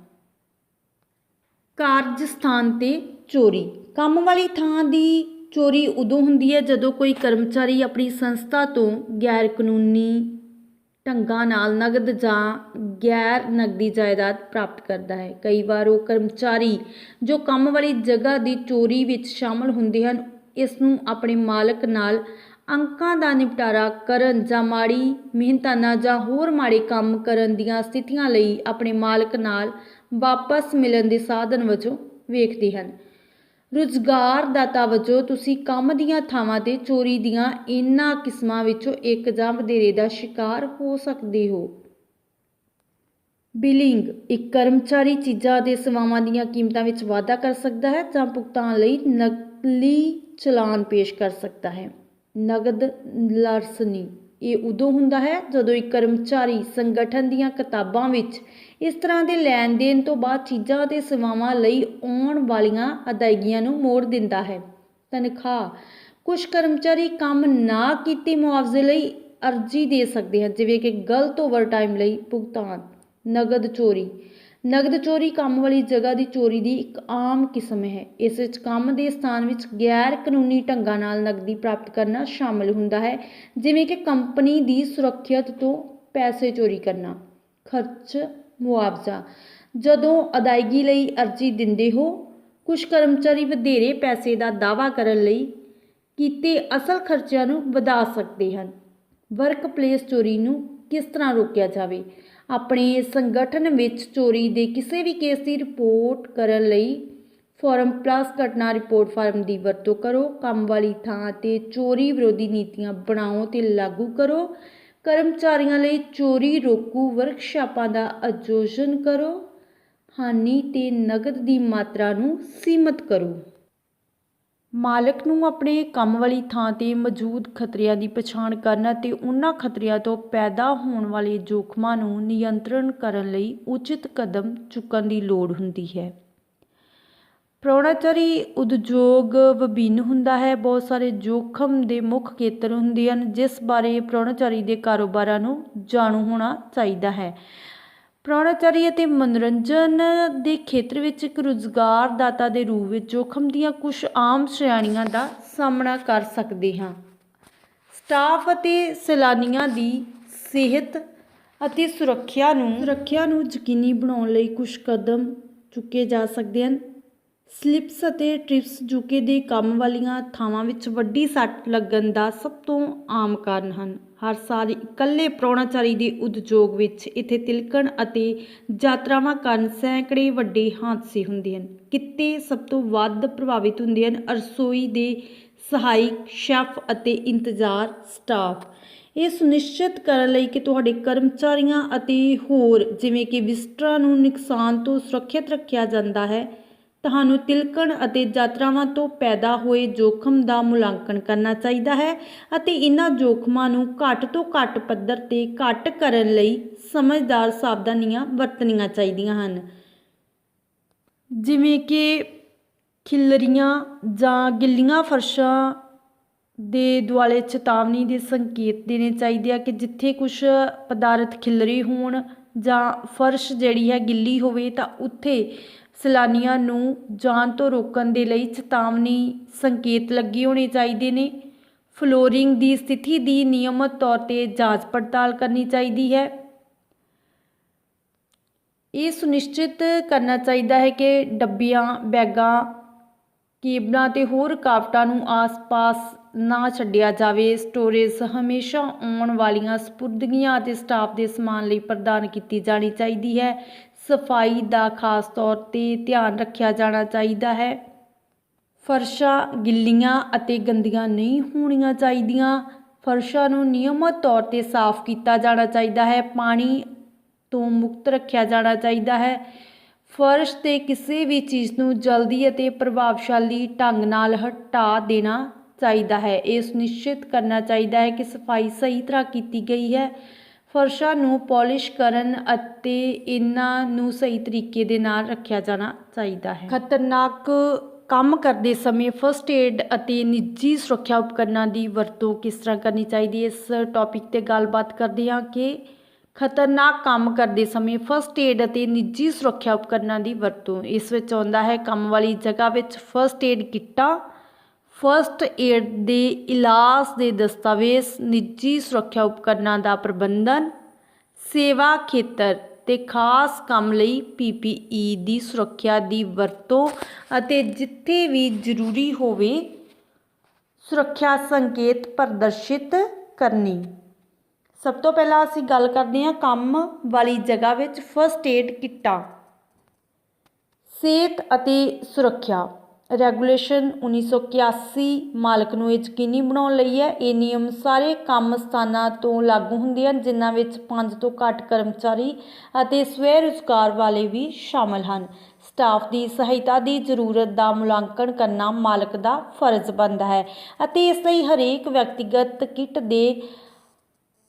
ਕਾਰਜ ਸਥਾਨ 'ਤੇ ਚੋਰੀ। ਕੰਮ ਵਾਲੀ ਥਾਂ ਦੀ ਚੋਰੀ ਉਦੋਂ ਹੁੰਦੀ ਹੈ ਜਦੋਂ ਕੋਈ ਕਰਮਚਾਰੀ ਆਪਣੀ ਸੰਸਥਾ ਤੋਂ ਗੈਰ ਕਾਨੂੰਨੀ ਢੰਗਾਂ ਨਾਲ ਨਗਦ ਜਾਂ ਗੈਰ ਨਗਦੀ ਜਾਇਦਾਦ ਪ੍ਰਾਪਤ ਕਰਦਾ ਹੈ। ਕਈ ਵਾਰ ਉਹ ਕਰਮਚਾਰੀ ਜੋ ਕੰਮ ਵਾਲੀ ਜਗ੍ਹਾ ਦੀ ਚੋਰੀ ਵਿੱਚ ਸ਼ਾਮਲ ਹੁੰਦੇ ਹਨ ਇਸ ਨੂੰ ਆਪਣੇ ਮਾਲਕ ਨਾਲ ਅੰਕਾਂ ਦਾ ਨਿਪਟਾਰਾ ਕਰਨ ਜਾਂ ਮਾੜੀ ਮਿਹਨਤਾਨਾ ਜਾਂ ਹੋਰ ਮਾੜੇ ਕੰਮ ਕਰਨ ਦੀਆਂ ਸਥਿਤੀਆਂ ਲਈ ਆਪਣੇ ਮਾਲਕ ਨਾਲ ਵਾਪਸ ਮਿਲਣ ਦੇ ਸਾਧਨ ਵਜੋਂ ਵੇਖਦੇ ਹਨ। ਰੁਜ਼ਗਾਰਦਾਤਾ ਵਜੋਂ ਤੁਸੀਂ ਕੰਮ ਦੀਆਂ ਥਾਵਾਂ 'ਤੇ ਚੋਰੀ ਦੀਆਂ ਇਹਨਾਂ ਕਿਸਮਾਂ ਵਿੱਚੋਂ ਇੱਕ ਜਾਂ ਵਧੇਰੇ ਦਾ ਸ਼ਿਕਾਰ ਹੋ ਸਕਦੇ ਹੋ। ਬਿਲਿੰਗ। ਇੱਕ ਕਰਮਚਾਰੀ ਚੀਜ਼ਾਂ ਅਤੇ ਸੇਵਾਵਾਂ ਦੀਆਂ ਕੀਮਤਾਂ ਵਿੱਚ ਵਾਧਾ ਕਰ ਸਕਦਾ ਹੈ ਜਾਂ ਭੁਗਤਾਨ ਲਈ ਨਕਲੀ ਚਲਾਨ ਪੇਸ਼ ਕਰ ਸਕਦਾ ਹੈ। ਨਗਦ ਲਾਰਸਨੀ। ਇਹ ਉਦੋਂ ਹੁੰਦਾ ਹੈ ਜਦੋਂ ਇੱਕ ਕਰਮਚਾਰੀ ਸੰਗਠਨ ਦੀਆਂ ਕਿਤਾਬਾਂ ਵਿੱਚ ਇਸ ਤਰ੍ਹਾਂ ਦੇ ਲੈਣ ਦੇਣ ਤੋਂ ਬਾਅਦ ਚੀਜ਼ਾਂ ਅਤੇ ਸੇਵਾਵਾਂ ਲਈ ਆਉਣ ਵਾਲੀਆਂ ਅਦਾਇਗੀਆਂ ਨੂੰ ਮੋੜ ਦਿੰਦਾ ਹੈ। ਤਨਖਾਹ। ਕੁਝ ਕਰਮਚਾਰੀ ਕੰਮ ਨਾ ਕੀਤੇ ਮੁਆਵਜ਼ੇ ਲਈ ਅਰਜ਼ੀ ਦੇ ਸਕਦੇ ਹਨ, ਜਿਵੇਂ ਕਿ ਗਲਤ ਓਵਰਟਾਈਮ ਲਈ ਭੁਗਤਾਨ। ਨਗਦ ਚੋਰੀ। ਨਗਦ ਚੋਰੀ ਕੰਮ ਵਾਲੀ ਜਗ੍ਹਾ ਦੀ ਚੋਰੀ ਦੀ ਇੱਕ ਆਮ ਕਿਸਮ ਹੈ। ਇਸ ਵਿੱਚ ਕੰਮ ਦੇ ਸਥਾਨ ਵਿੱਚ ਗੈਰ ਕਾਨੂੰਨੀ ਢੰਗਾਂ ਨਾਲ ਨਗਦੀ ਪ੍ਰਾਪਤ ਕਰਨਾ ਸ਼ਾਮਲ ਹੁੰਦਾ ਹੈ, ਜਿਵੇਂ ਕਿ ਕੰਪਨੀ ਦੀ ਸੁਰੱਖਿਅਤ ਤੋਂ ਪੈਸੇ ਚੋਰੀ ਕਰਨਾ। ਖਰਚ ਮੁਆਵਜ਼ਾ। ਜਦੋਂ ਅਦਾਇਗੀ ਲਈ ਅਰਜ਼ੀ ਦਿੰਦੇ ਹੋ, ਕੁਝ ਕਰਮਚਾਰੀ ਵਧੇਰੇ ਪੈਸੇ ਦਾ ਦਾਅਵਾ ਕਰਨ ਲਈ ਕੀਤੇ ਅਸਲ ਖਰਚਿਆਂ ਨੂੰ ਵਧਾ ਸਕਦੇ ਹਨ। ਵਰਕਪਲੇਸ ਚੋਰੀ ਨੂੰ ਕਿਸ ਤਰ੍ਹਾਂ ਰੋਕਿਆ ਜਾਵੇ। ਆਪਣੇ ਸੰਗਠਨ ਵਿੱਚ ਚੋਰੀ ਦੇ ਕਿਸੇ ਵੀ ਕੇਸ ਦੀ ਰਿਪੋਰਟ ਕਰਨ ਲਈ ਫਾਰਮ ਪਲੱਸ ਘਟਨਾ ਰਿਪੋਰਟ ਫਾਰਮ ਦੀ ਵਰਤੋਂ ਕਰੋ। ਕੰਮ ਵਾਲੀ ਥਾਂ 'ਤੇ ਚੋਰੀ ਵਿਰੋਧੀ ਨੀਤੀਆਂ ਬਣਾਓ ਅਤੇ ਲਾਗੂ ਕਰੋ। ਕਰਮਚਾਰੀਆਂ ਲਈ ਚੋਰੀ ਰੋਕੂ ਵਰਕਸ਼ਾਪਾਂ ਦਾ ਆਯੋਜਨ ਕਰੋ। ਹਾਨੀ ਤੇ ਨਗਦ ਦੀ ਮਾਤਰਾ ਨੂੰ ਸੀਮਤ ਕਰੋ। ਮਾਲਕ ਨੂੰ ਆਪਣੇ ਕੰਮ ਵਾਲੀ ਥਾਂ 'ਤੇ ਮੌਜੂਦ ਖਤਰਿਆਂ ਦੀ ਪਛਾਣ ਕਰਨ ਅਤੇ ਉਹਨਾਂ ਖਤਰਿਆਂ ਤੋਂ ਪੈਦਾ ਹੋਣ ਵਾਲੇ ਜੋਖਮਾਂ ਨੂੰ ਨਿਯੰਤਰਣ ਕਰਨ ਲਈ ਉਚਿਤ ਕਦਮ ਚੁੱਕਣ ਦੀ ਲੋੜ ਹੁੰਦੀ ਹੈ। ਪ੍ਰਾਹੁਣਾਚਾਰੀ ਉਦਯੋਗ ਵਿਭਿੰਨ ਹੁੰਦਾ ਹੈ। ਬਹੁਤ ਸਾਰੇ ਜੋਖਮ ਦੇ ਮੁੱਖ ਖੇਤਰ ਹੁੰਦੇ ਹਨ ਜਿਸ ਬਾਰੇ ਪ੍ਰਾਹੁਣਾਚਾਰੀ ਦੇ ਕਾਰੋਬਾਰਾਂ ਨੂੰ ਜਾਣੂ ਹੋਣਾ ਚਾਹੀਦਾ ਹੈ। ਪ੍ਰਾਹੁਣਾਚਾਰੀ ਅਤੇ ਮਨੋਰੰਜਨ ਦੇ ਖੇਤਰ ਵਿੱਚ ਇੱਕ ਰੁਜ਼ਗਾਰਦਾਤਾ ਦੇ ਰੂਪ ਵਿੱਚ ਜੋਖਮ ਦੀਆਂ ਕੁਝ ਆਮ ਸ਼੍ਰੇਣੀਆਂ ਦਾ ਸਾਹਮਣਾ ਕਰ ਸਕਦੇ ਹਾਂ। ਸਟਾਫ ਅਤੇ ਸੈਲਾਨੀਆਂ ਦੀ ਸਿਹਤ ਅਤੇ ਸੁਰੱਖਿਆ ਨੂੰ ਯਕੀਨੀ ਬਣਾਉਣ ਲਈ ਕੁਝ ਕਦਮ ਚੁੱਕੇ ਜਾ ਸਕਦੇ ਹਨ। ਸਲਿਪਸ ਅਤੇ ਟ੍ਰਿਪਸ ਜੁਕੇ ਦੇ ਕੰਮ ਵਾਲੀਆਂ ਥਾਵਾਂ ਵਿੱਚ ਵੱਡੀ ਸੱਟ ਲੱਗਣ ਦਾ ਸਭ ਤੋਂ ਆਮ ਕਾਰਨ ਹਨ। ਹਰ ਸਾਲ ਇਕੱਲੇ ਪ੍ਰਾਹੁਣਾਚਾਰੀ ਦੇ ਉਦਯੋਗ ਵਿੱਚ ਇੱਥੇ ਤਿਲਕਣ ਅਤੇ ਯਾਤਰਾਵਾਂ ਕਾਰਨ ਸੈਂਕੜੇ ਵੱਡੇ ਹਾਦਸੇ ਹੁੰਦੇ ਹਨ। ਕਿੱਤੇ ਸਭ ਤੋਂ ਵੱਧ ਪ੍ਰਭਾਵਿਤ ਹੁੰਦੇ ਹਨ ਰਸੋਈ ਦੇ ਸਹਾਇਕ ਸ਼ੈੱਫ ਅਤੇ ਇੰਤਜ਼ਾਰ ਸਟਾਫ। ਇਹ ਸੁਨਿਸ਼ਚਿਤ ਕਰਨ ਲਈ ਕਿ ਤੁਹਾਡੇ ਕਰਮਚਾਰੀਆਂ ਅਤੇ ਹੋਰ ਜਿਵੇਂ ਕਿ ਵਿਜ਼ਟਰਾਂ ਨੂੰ ਨੁਕਸਾਨ ਤੋਂ ਸੁਰੱਖਿਅਤ ਰੱਖਿਆ ਜਾਂਦਾ ਹੈ, ਤੁਹਾਨੂੰ ਤਿਲਕਣ ਅਤੇ ਯਾਤਰਾਵਾਂ ਤੋਂ ਪੈਦਾ ਹੋਏ ਜੋਖਮ ਦਾ ਮੁਲਾਂਕਣ ਕਰਨਾ ਚਾਹੀਦਾ ਹੈ ਅਤੇ ਇਹਨਾਂ ਜੋਖਮਾਂ ਨੂੰ ਘੱਟ ਤੋਂ ਘੱਟ ਪੱਧਰ 'ਤੇ ਘੱਟ ਕਰਨ ਲਈ ਸਮਝਦਾਰ ਸਾਵਧਾਨੀਆਂ ਵਰਤਣੀਆਂ ਚਾਹੀਦੀਆਂ ਹਨ, ਜਿਵੇਂ ਕਿ ਖਿਲਰੀਆਂ ਜਾਂ ਗਿੱਲੀਆਂ ਫਰਸ਼ਾਂ ਦੇ ਦੁਆਲੇ ਚੇਤਾਵਨੀ ਦੇ ਸੰਕੇਤ ਦੇਣੇ ਚਾਹੀਦੇ ਆ ਕਿ ਜਿੱਥੇ ਕੁਛ ਪਦਾਰਥ ਖਿਲਰੇ ਹੋਣ ਜਾਂ ਫਰਸ਼ ਜਿਹੜੀ ਹੈ ਗਿੱਲੀ ਹੋਵੇ ਤਾਂ ਉੱਥੇ ਸੈਲਾਨੀਆਂ ਨੂੰ ਜਾਣ ਤੋਂ ਰੋਕਣ ਦੇ ਲਈ ਚੇਤਾਵਨੀ ਸੰਕੇਤ ਲੱਗੇ ਹੋਣੇ ਚਾਹੀਦੇ ਨੇ। ਫਲੋਰਿੰਗ ਦੀ ਸਥਿਤੀ ਦੀ ਨਿਯਮਤ ਤੌਰ 'ਤੇ ਜਾਂਚ ਪੜਤਾਲ ਕਰਨੀ ਚਾਹੀਦੀ ਹੈ। ਇਹ ਸੁਨਿਸ਼ਚਿਤ ਕਰਨਾ ਚਾਹੀਦਾ ਹੈ ਕਿ ਡੱਬਿਆਂ, ਬੈਗਾਂ, ਕੇਬਲਾਂ ਅਤੇ ਹੋਰ ਰੁਕਾਵਟਾਂ ਨੂੰ ਆਸ-ਪਾਸ ਨਾ ਛੱਡਿਆ ਜਾਵੇ। ਸਟੋਰੇਜ ਹਮੇਸ਼ਾ ਆਉਣ ਵਾਲੀਆਂ ਸਪੁਰਦਗੀਆਂ ਅਤੇ ਸਟਾਫ ਦੇ ਸਮਾਨ ਲਈ ਪ੍ਰਦਾਨ ਕੀਤੀ ਜਾਣੀ ਚਾਹੀਦੀ ਹੈ। ਸਫਾਈ ਦਾ ਖਾਸ ਤੌਰ 'ਤੇ ਧਿਆਨ ਰੱਖਿਆ ਜਾਣਾ ਚਾਹੀਦਾ ਹੈ। ਫਰਸ਼ਾਂ ਗਿੱਲੀਆਂ ਅਤੇ ਗੰਦੀਆਂ ਨਹੀਂ ਹੋਣੀਆਂ ਚਾਹੀਦੀਆਂ। ਫਰਸ਼ਾਂ ਨੂੰ ਨਿਯਮਤ ਤੌਰ 'ਤੇ ਸਾਫ਼ ਕੀਤਾ ਜਾਣਾ ਚਾਹੀਦਾ ਹੈ। ਪਾਣੀ ਤੋਂ ਮੁਕਤ ਰੱਖਿਆ ਜਾਣਾ ਚਾਹੀਦਾ ਹੈ। ਫਰਸ਼ 'ਤੇ ਕਿਸੇ ਵੀ ਚੀਜ਼ ਨੂੰ ਜਲਦੀ ਅਤੇ ਪ੍ਰਭਾਵਸ਼ਾਲੀ ਢੰਗ ਨਾਲ ਹਟਾ ਦੇਣਾ ਚਾਹੀਦਾ ਹੈ। ਇਹ ਸੁਨਿਸ਼ਚਿਤ ਕਰਨਾ ਚਾਹੀਦਾ ਹੈ ਕਿ ਸਫਾਈ ਸਹੀ ਤਰ੍ਹਾਂ ਕੀਤੀ ਗਈ ਹੈ। ਫਰਸ਼ਾਂ ਨੂੰ ਪੋਲਿਸ਼ ਕਰਨ ਅਤੇ ਇਹਨਾਂ ਨੂੰ ਸਹੀ ਤਰੀਕੇ ਦੇ ਨਾਲ ਰੱਖਿਆ ਜਾਣਾ ਚਾਹੀਦਾ ਹੈ। ਖਤਰਨਾਕ ਕੰਮ ਕਰਦੇ ਸਮੇਂ ਫਸਟ ਏਡ ਅਤੇ ਨਿੱਜੀ ਸੁਰੱਖਿਆ ਉਪਕਰਨਾਂ ਦੀ ਵਰਤੋਂ ਕਿਸ ਤਰ੍ਹਾਂ ਕਰਨੀ ਚਾਹੀਦੀ ਹੈ। ਇਸ ਟੌਪਿਕ 'ਤੇ ਗੱਲਬਾਤ ਕਰਦੇ ਹਾਂ ਕਿ ਖਤਰਨਾਕ ਕੰਮ ਕਰਦੇ ਸਮੇਂ ਫਸਟ ਏਡ ਅਤੇ ਨਿੱਜੀ ਸੁਰੱਖਿਆ ਉਪਕਰਨਾਂ ਦੀ ਵਰਤੋਂ। ਇਸ ਵਿੱਚ ਆਉਂਦਾ ਹੈ ਕੰਮ ਵਾਲੀ ਜਗ੍ਹਾ ਵਿੱਚ ਫਸਟ ਏਡ ਕਿੱਟਾਂ, ਫਸਟ ਏਡ ਦੇ ਇਲਾਜ ਦੇ ਦਸਤਾਵੇਜ਼, ਨਿੱਜੀ ਸੁਰੱਖਿਆ ਉਪਕਰਨਾਂ ਦਾ ਪ੍ਰਬੰਧਨ, ਸੇਵਾ ਖੇਤਰ ਤੇ ਖਾਸ ਕੰਮ ਲਈ PPE ਦੀ ਸੁਰੱਖਿਆ ਦੀ ਵਰਤੋਂ ਅਤੇ ਜਿੱਥੇ ਵੀ ਜ਼ਰੂਰੀ ਹੋਵੇ ਸੁਰੱਖਿਆ ਸੰਕੇਤ ਪ੍ਰਦਰਸ਼ਿਤ ਕਰਨੀ। ਸਭ ਤੋਂ ਪਹਿਲਾਂ ਅਸੀਂ ਗੱਲ ਕਰਦੇ ਹਾਂ ਕੰਮ ਵਾਲੀ ਜਗ੍ਹਾ ਵਿੱਚ ਫਸਟ ਏਡ ਕਿੱਟਾਂ। ਸਿਹਤ ਅਤੇ ਸੁਰੱਖਿਆ ਰੈਗੂਲੇਸ਼ਨ 1981 ਮਾਲਕ ਨੂੰ ਯਕੀਨੀ ਬਣਾਉਣ ਲਈ ਹੈ। ਇਹ ਨਿਯਮ ਸਾਰੇ ਕੰਮ ਸਥਾਨਾਂ ਤੋਂ ਲਾਗੂ ਹੁੰਦੇ ਹਨ ਜਿਨ੍ਹਾਂ ਵਿੱਚ 5 ਤੋਂ ਘੱਟ ਕਰਮਚਾਰੀ ਅਤੇ ਸਵੈ ਰੁਜ਼ਗਾਰ ਵਾਲੇ ਵੀ ਸ਼ਾਮਲ ਹਨ। ਸਟਾਫ ਦੀ ਸਹਾਇਤਾ ਦੀ ਜ਼ਰੂਰਤ ਦਾ ਮੁਲਾਂਕਣ ਕਰਨਾ ਮਾਲਕ ਦਾ ਫਰਜ਼ ਬਣਦਾ ਹੈ ਅਤੇ ਇਸ ਲਈ ਹਰੇਕ ਵਿਅਕਤੀਗਤ ਕਿੱਟ ਦੇ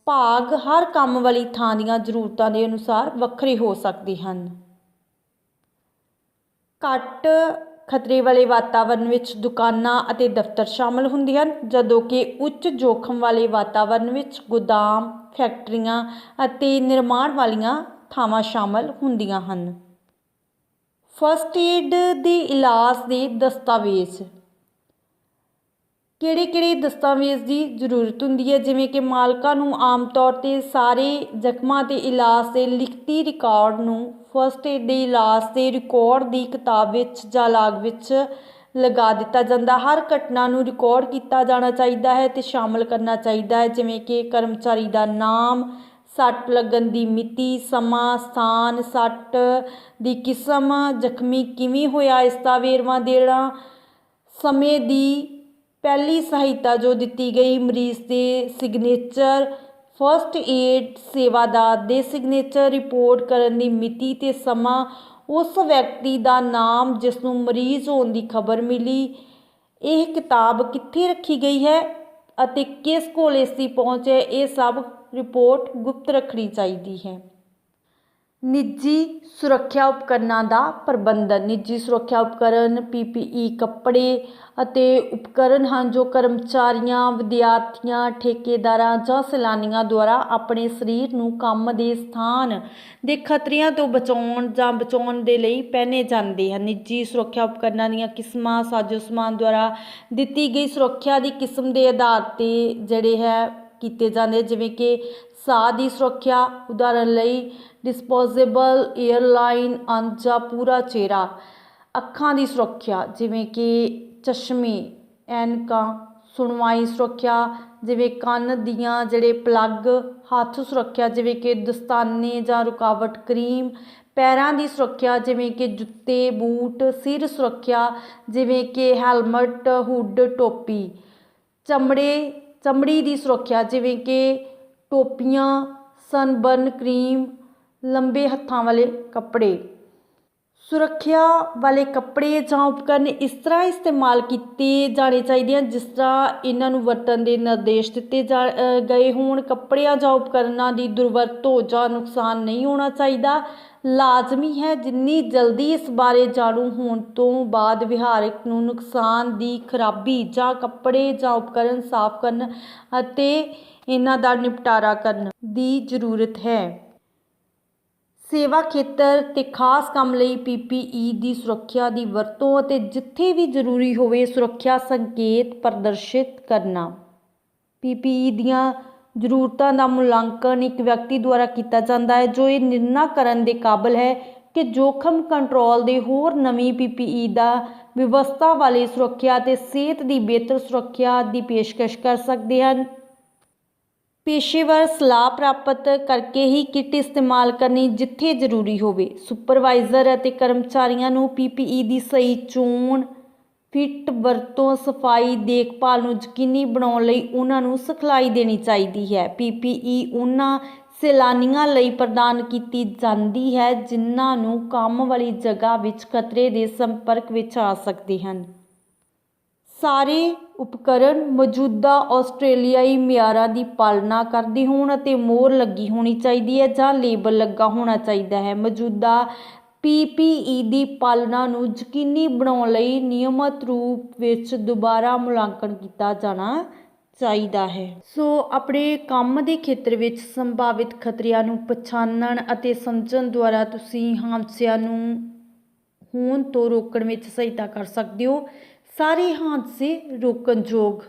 ਭਾਗ ਹਰ ਕੰਮ ਵਾਲੀ ਥਾਂ ਦੀਆਂ ਜ਼ਰੂਰਤਾਂ ਦੇ ਅਨੁਸਾਰ ਵੱਖਰੇ ਹੋ ਸਕਦੇ ਹਨ। ਘੱਟ ਖਤਰੇ ਵਾਲੇ ਵਾਤਾਵਰਣ ਵਿੱਚ ਦੁਕਾਨਾਂ ਅਤੇ ਦਫ਼ਤਰ ਸ਼ਾਮਲ ਹੁੰਦੇ ਹਨ, ਜਦੋਂ ਕਿ ਉੱਚ ਜੋਖਮ ਵਾਲੇ ਵਾਤਾਵਰਣ ਵਿੱਚ ਗੋਦਾਮ, ਫੈਕਟਰੀਆਂ ਅਤੇ ਨਿਰਮਾਣ ਵਾਲੀਆਂ ਥਾਵਾਂ ਸ਼ਾਮਲ ਹੁੰਦੀਆਂ ਹਨ। ਫਸਟ ਏਡ ਦੇ ਇਲਾਜ ਦੇ ਦਸਤਾਵੇਜ਼। ਕਿਹੜੇ ਦਸਤਾਵੇਜ਼ ਦੀ ਜ਼ਰੂਰਤ ਹੁੰਦੀ ਹੈ, ਜਿਵੇਂ ਕਿ ਮਾਲਕਾਂ ਨੂੰ ਆਮ ਤੌਰ 'ਤੇ ਸਾਰੇ ਜ਼ਖਮਾਂ ਦੇ ਇਲਾਜ ਦੇ ਲਿਖਤੀ ਰਿਕਾਰਡ ਨੂੰ ਫਸਟ ਏਡ ਦੇ ਇਲਾਜ ਦੇ ਰਿਕਾਰਡ ਦੀ ਕਿਤਾਬ ਵਿੱਚ ਜਾਂ ਲਾਗ ਵਿੱਚ ਲਗਾ ਦਿੱਤਾ ਜਾਂਦਾ। ਹਰ ਘਟਨਾ ਨੂੰ ਰਿਕਾਰਡ ਕੀਤਾ ਜਾਣਾ ਚਾਹੀਦਾ ਹੈ ਅਤੇ ਸ਼ਾਮਲ ਕਰਨਾ ਚਾਹੀਦਾ ਹੈ, ਜਿਵੇਂ ਕਿ ਕਰਮਚਾਰੀ ਦਾ ਨਾਮ, ਸੱਟ ਲੱਗਣ ਦੀ ਮਿਤੀ, ਸਮਾਂ, ਸਥਾਨ, ਸੱਟ ਦੀ ਕਿਸਮ, ਜ਼ਖਮੀ ਕਿਵੇਂ ਹੋਇਆ ਇਸ ਦਾ ਵੇਰਵਾ ਦੇਣਾ, ਸਮੇਂ ਦੀ ਪਹਿਲੀ ਸਹਾਇਤਾ ਜੋ ਦਿੱਤੀ ਗਈ, ਮਰੀਜ਼ ਦੇ ਸਿਗਨੇਚਰ, ਫਸਟ ਏਡ ਸੇਵਾਦਾਰ ਦੇ ਸਿਗਨੇਚਰ ਰਿਪੋਰਟ ਕਰਨ ਦੀ ਮਿਤੀ ਤੇ ਸਮਾਂ, ਉਸ ਵਿਅਕਤੀ ਦਾ ਨਾਮ ਜਿਸ ਨੂੰ ਮਰੀਜ਼ ਹੋਣ ਦੀ ਖਬਰ ਮਿਲੀ, ਇਹ ਕਿਤਾਬ ਕਿੱਥੇ ਰੱਖੀ ਗਈ ਹੈ ਅਤੇ ਕਿਸ ਕੋਲ ਇਸ ਦੀ ਪਹੁੰਚ ਹੈ, ਇਹ ਸਭ ਰਿਪੋਰਟ ਗੁਪਤ ਰੱਖਣੀ ਚਾਹੀਦੀ ਹੈ। ਨਿੱਜੀ ਸੁਰੱਖਿਆ ਉਪਕਰਨਾਂ ਦਾ ਪ੍ਰਬੰਧਨ। ਨਿੱਜੀ ਸੁਰੱਖਿਆ ਉਪਕਰਨ PPE ਕੱਪੜੇ ਅਤੇ ਉਪਕਰਨ ਹਨ ਜੋ ਕਰਮਚਾਰੀਆਂ, ਵਿਦਿਆਰਥੀਆਂ, ਠੇਕੇਦਾਰਾਂ ਜਾਂ ਸੈਲਾਨੀਆਂ ਦੁਆਰਾ ਆਪਣੇ ਸਰੀਰ ਨੂੰ ਕੰਮ ਦੇ ਸਥਾਨ ਦੇ ਖਤਰਿਆਂ ਤੋਂ ਬਚਾਉਣ ਦੇ ਲਈ ਪਹਿਨੇ ਜਾਂਦੇ ਹਨ। ਨਿੱਜੀ ਸੁਰੱਖਿਆ ਉਪਕਰਨਾਂ ਦੀਆਂ ਕਿਸਮਾਂ ਸਾਜ਼ੋ ਸਮਾਨ ਦੁਆਰਾ ਦਿੱਤੀ ਗਈ ਸੁਰੱਖਿਆ ਦੀ ਕਿਸਮ ਦੇ ਆਧਾਰ 'ਤੇ ਜਿਹੜੇ ਹੈ ਕੀਤੇ ਜਾਂਦੇ, ਜਿਵੇਂ ਕਿ ਸਾਹ ਦੀ ਸੁਰੱਖਿਆ, ਉਦਾਹਰਨ ਲਈ ਡਿਸਪੋਜ਼ੇਬਲ ਏਅਰਲਾਈਨ ਅੰਗ ਜਾਂ ਪੂਰਾ ਚਿਹਰਾ। ਅੱਖਾਂ ਦੀ ਸੁਰੱਖਿਆ ਜਿਵੇਂ ਕਿ ਚਸ਼ਮੇ, ਐਨਕਾਂ। ਸੁਣਵਾਈ ਸੁਰੱਖਿਆ ਜਿਵੇਂ ਕੰਨ ਦੀਆਂ ਜਿਹੜੇ ਪਲੱਗ। ਹੱਥ ਸੁਰੱਖਿਆ ਜਿਵੇਂ ਕਿ ਦਸਤਾਨੇ ਜਾਂ ਰੁਕਾਵਟ ਕਰੀਮ। ਪੈਰਾਂ ਦੀ ਸੁਰੱਖਿਆ ਜਿਵੇਂ ਕਿ ਜੁੱਤੇ, ਬੂਟ। ਸਿਰ ਸੁਰੱਖਿਆ ਜਿਵੇਂ ਕਿ ਹੈਲਮਟ, ਹੁੱਡ, ਟੋਪੀ। ਚਮੜੀ ਦੀ ਸੁਰੱਖਿਆ ਜਿਵੇਂ ਕਿ ਟੋਪੀਆਂ, ਸਨਬਰਨ ਕਰੀਮ, ਲੰਬੇ ਹੱਥਾਂ ਵਾਲੇ ਕੱਪੜੇ। ਸੁਰੱਖਿਆ ਵਾਲੇ ਕੱਪੜੇ ਜਾਂ ਉਪਕਰਨ ਇਸ ਤਰ੍ਹਾਂ ਇਸਤੇਮਾਲ ਕੀਤੇ ਜਾਣੇ ਚਾਹੀਦੇ ਹਨ ਜਿਸ ਤਰ੍ਹਾਂ ਇਹਨਾਂ ਨੂੰ ਵਰਤਣ ਦੇ ਨਿਰਦੇਸ਼ ਦਿੱਤੇ ਗਏ ਹੋਣ। ਕੱਪੜਿਆਂ ਜਾਂ ਉਪਕਰਨਾਂ ਦੀ ਦੁਰਵਰਤੋਂ ਜਾਂ ਨੁਕਸਾਨ ਨਹੀਂ ਹੋਣਾ ਚਾਹੀਦਾ। ਲਾਜ਼ਮੀ ਹੈ ਜਿੰਨੀ ਜਲਦੀ ਇਸ ਬਾਰੇ ਜਾਣੂ ਹੋਣ ਤੋਂ ਬਾਅਦ ਵਿਹਾਰਕ ਨੂੰ ਨੁਕਸਾਨ ਦੀ ਖਰਾਬੀ ਜਾਂ ਕੱਪੜੇ ਜਾਂ ਉਪਕਰਨ ਸਾਫ਼ ਕਰਨ ਅਤੇ ਇਹਨਾਂ ਦਾ ਨਿਪਟਾਰਾ ਕਰਨ ਦੀ ਜ਼ਰੂਰਤ ਹੈ। ਸੇਵਾ ਖੇਤਰ ਤੇ ਖਾਸ ਕੰਮ ਲਈ PPE ਦੀ ਸੁਰੱਖਿਆ ਦੀ ਵਰਤੋਂ ਅਤੇ ਜਿੱਥੇ ਵੀ ਜ਼ਰੂਰੀ ਹੋਵੇ ਸੁਰੱਖਿਆ ਸੰਕੇਤ ਪ੍ਰਦਰਸ਼ਿਤ ਕਰਨਾ। PPE ਦੀਆਂ ਜ਼ਰੂਰਤਾਂ ਦਾ ਮੁਲਾਂਕਣ ਇੱਕ ਵਿਅਕਤੀ ਦੁਆਰਾ ਕੀਤਾ ਜਾਂਦਾ ਹੈ ਜੋ ਇਹ ਨਿਰਣਾ ਕਰਨ ਦੇ ਕਾਬਲ ਹੈ ਕਿ ਜੋਖਮ ਕੰਟਰੋਲ ਦੇ ਹੋਰ ਨਵੀਂ PPE ਦਾ ਵਿਵਸਥਾ ਵਾਲੇ ਸੁਰੱਖਿਆ ਅਤੇ ਸਿਹਤ ਦੀ ਬਿਹਤਰ ਸੁਰੱਖਿਆ ਦੀ ਪੇਸ਼ਕਸ਼ ਕਰ ਸਕਦੇ ਹਨ। ਪੇਸ਼ੇਵਰ ਸਲਾਹ ਪ੍ਰਾਪਤ ਕਰਕੇ ਹੀ ਕਿੱਟ ਇਸਤੇਮਾਲ ਕਰਨੀ ਜਿੱਥੇ ਜ਼ਰੂਰੀ ਹੋਵੇ। ਸੁਪਰਵਾਈਜ਼ਰ ਅਤੇ ਕਰਮਚਾਰੀਆਂ ਨੂੰ PPE ਦੀ ਸਹੀ ਚੋਣ, ਫਿੱਟ ਵਰਤੋਂ, ਸਫਾਈ ਦੇਖਭਾਲ ਨੂੰ ਯਕੀਨੀ ਬਣਾਉਣ ਲਈ ਉਹਨਾਂ ਨੂੰ ਸਿਖਲਾਈ ਦੇਣੀ ਚਾਹੀਦੀ ਹੈ। PPE ਉਹਨਾਂ ਸੈਲਾਨੀਆਂ ਲਈ ਪ੍ਰਦਾਨ ਕੀਤੀ ਜਾਂਦੀ ਹੈ ਜਿਨ੍ਹਾਂ ਨੂੰ ਕੰਮ ਵਾਲੀ ਜਗ੍ਹਾ ਵਿੱਚ ਖਤਰੇ ਦੇ ਸੰਪਰਕ ਵਿੱਚ ਆ ਸਕਦੇ ਹਨ। ਸਾਰੇ ਉਪਕਰਨ ਮੌਜੂਦਾ ਆਸਟ੍ਰੇਲੀਆਈ ਮਿਆਰਾਂ ਦੀ ਪਾਲਣਾ ਕਰਦੇ ਹੋਣ ਅਤੇ ਮੋਹਰ ਲੱਗੀ ਹੋਣੀ ਚਾਹੀਦੀ ਹੈ ਜਾਂ ਲੇਬਲ ਲੱਗਾ ਹੋਣਾ ਚਾਹੀਦਾ ਹੈ। ਮੌਜੂਦਾ PPE ਦੀ ਪਾਲਣਾ ਨੂੰ ਯਕੀਨੀ ਬਣਾਉਣ ਲਈ ਨਿਯਮਤ ਰੂਪ ਵਿੱਚ ਦੁਬਾਰਾ ਮੁਲਾਂਕਣ ਕੀਤਾ ਜਾਣਾ ਚਾਹੀਦਾ ਹੈ। ਸੋ ਆਪਣੇ ਕੰਮ ਦੇ ਖੇਤਰ ਵਿੱਚ ਸੰਭਾਵਿਤ ਖਤਰਿਆਂ ਨੂੰ ਪਛਾਣਨ ਅਤੇ ਸਮਝਣ ਦੁਆਰਾ ਤੁਸੀਂ ਹਾਦਸਿਆਂ ਨੂੰ ਹੋਣ ਤੋਂ ਰੋਕਣ ਵਿੱਚ ਸਹਾਇਤਾ ਕਰ ਸਕਦੇ ਹੋ। ਸਾਰੇ ਹਾਦਸੇ ਰੋਕਣਯੋਗ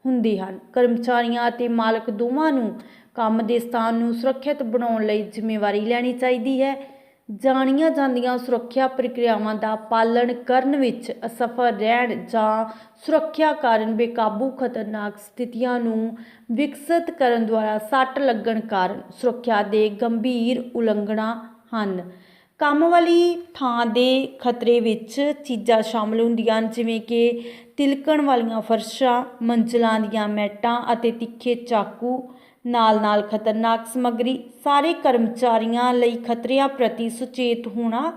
ਹੁੰਦੇ ਹਨ। ਕਰਮਚਾਰੀਆਂ ਅਤੇ ਮਾਲਕ ਦੋਵਾਂ ਨੂੰ ਕੰਮ ਦੇ ਸਥਾਨ ਨੂੰ ਸੁਰੱਖਿਅਤ ਬਣਾਉਣ ਲਈ ਜ਼ਿੰਮੇਵਾਰੀ ਲੈਣੀ ਚਾਹੀਦੀ ਹੈ। ਜਾਣੀਆਂ ਜਾਂਦੀਆਂ ਸੁਰੱਖਿਆ ਪ੍ਰਕਿਰਿਆਵਾਂ ਦਾ ਪਾਲਣ ਕਰਨ ਵਿੱਚ ਅਸਫਲ ਰਹਿਣ ਜਾਂ ਸੁਰੱਖਿਆ ਕਾਰਨ ਬੇਕਾਬੂ ਖਤਰਨਾਕ ਸਥਿਤੀਆਂ ਨੂੰ ਵਿਕਸਿਤ ਕਰਨ ਦੁਆਰਾ ਸੱਟ ਲੱਗਣ ਕਾਰਨ ਸੁਰੱਖਿਆ ਦੇ ਗੰਭੀਰ ਉਲੰਘਣਾ ਹਨ। ਕੰਮ ਵਾਲੀ ਥਾਂ ਦੇ ਖਤਰੇ ਵਿੱਚ ਚੀਜ਼ਾਂ ਸ਼ਾਮਲ ਹੁੰਦੀਆਂ ਹਨ ਜਿਵੇਂ ਕਿ ਤਿਲਕਣ ਵਾਲੀਆਂ ਫਰਸ਼ਾਂ, ਮੰਜ਼ਲਾਂ ਦੀਆਂ ਮੈਟਾਂ ਅਤੇ ਤਿੱਖੇ ਚਾਕੂ, ਨਾਲ ਖਤਰਨਾਕ ਸਮੱਗਰੀ। ਸਾਰੇ ਕਰਮਚਾਰੀਆਂ ਲਈ ਖਤਰਿਆਂ ਪ੍ਰਤੀ ਸੁਚੇਤ ਹੋਣਾ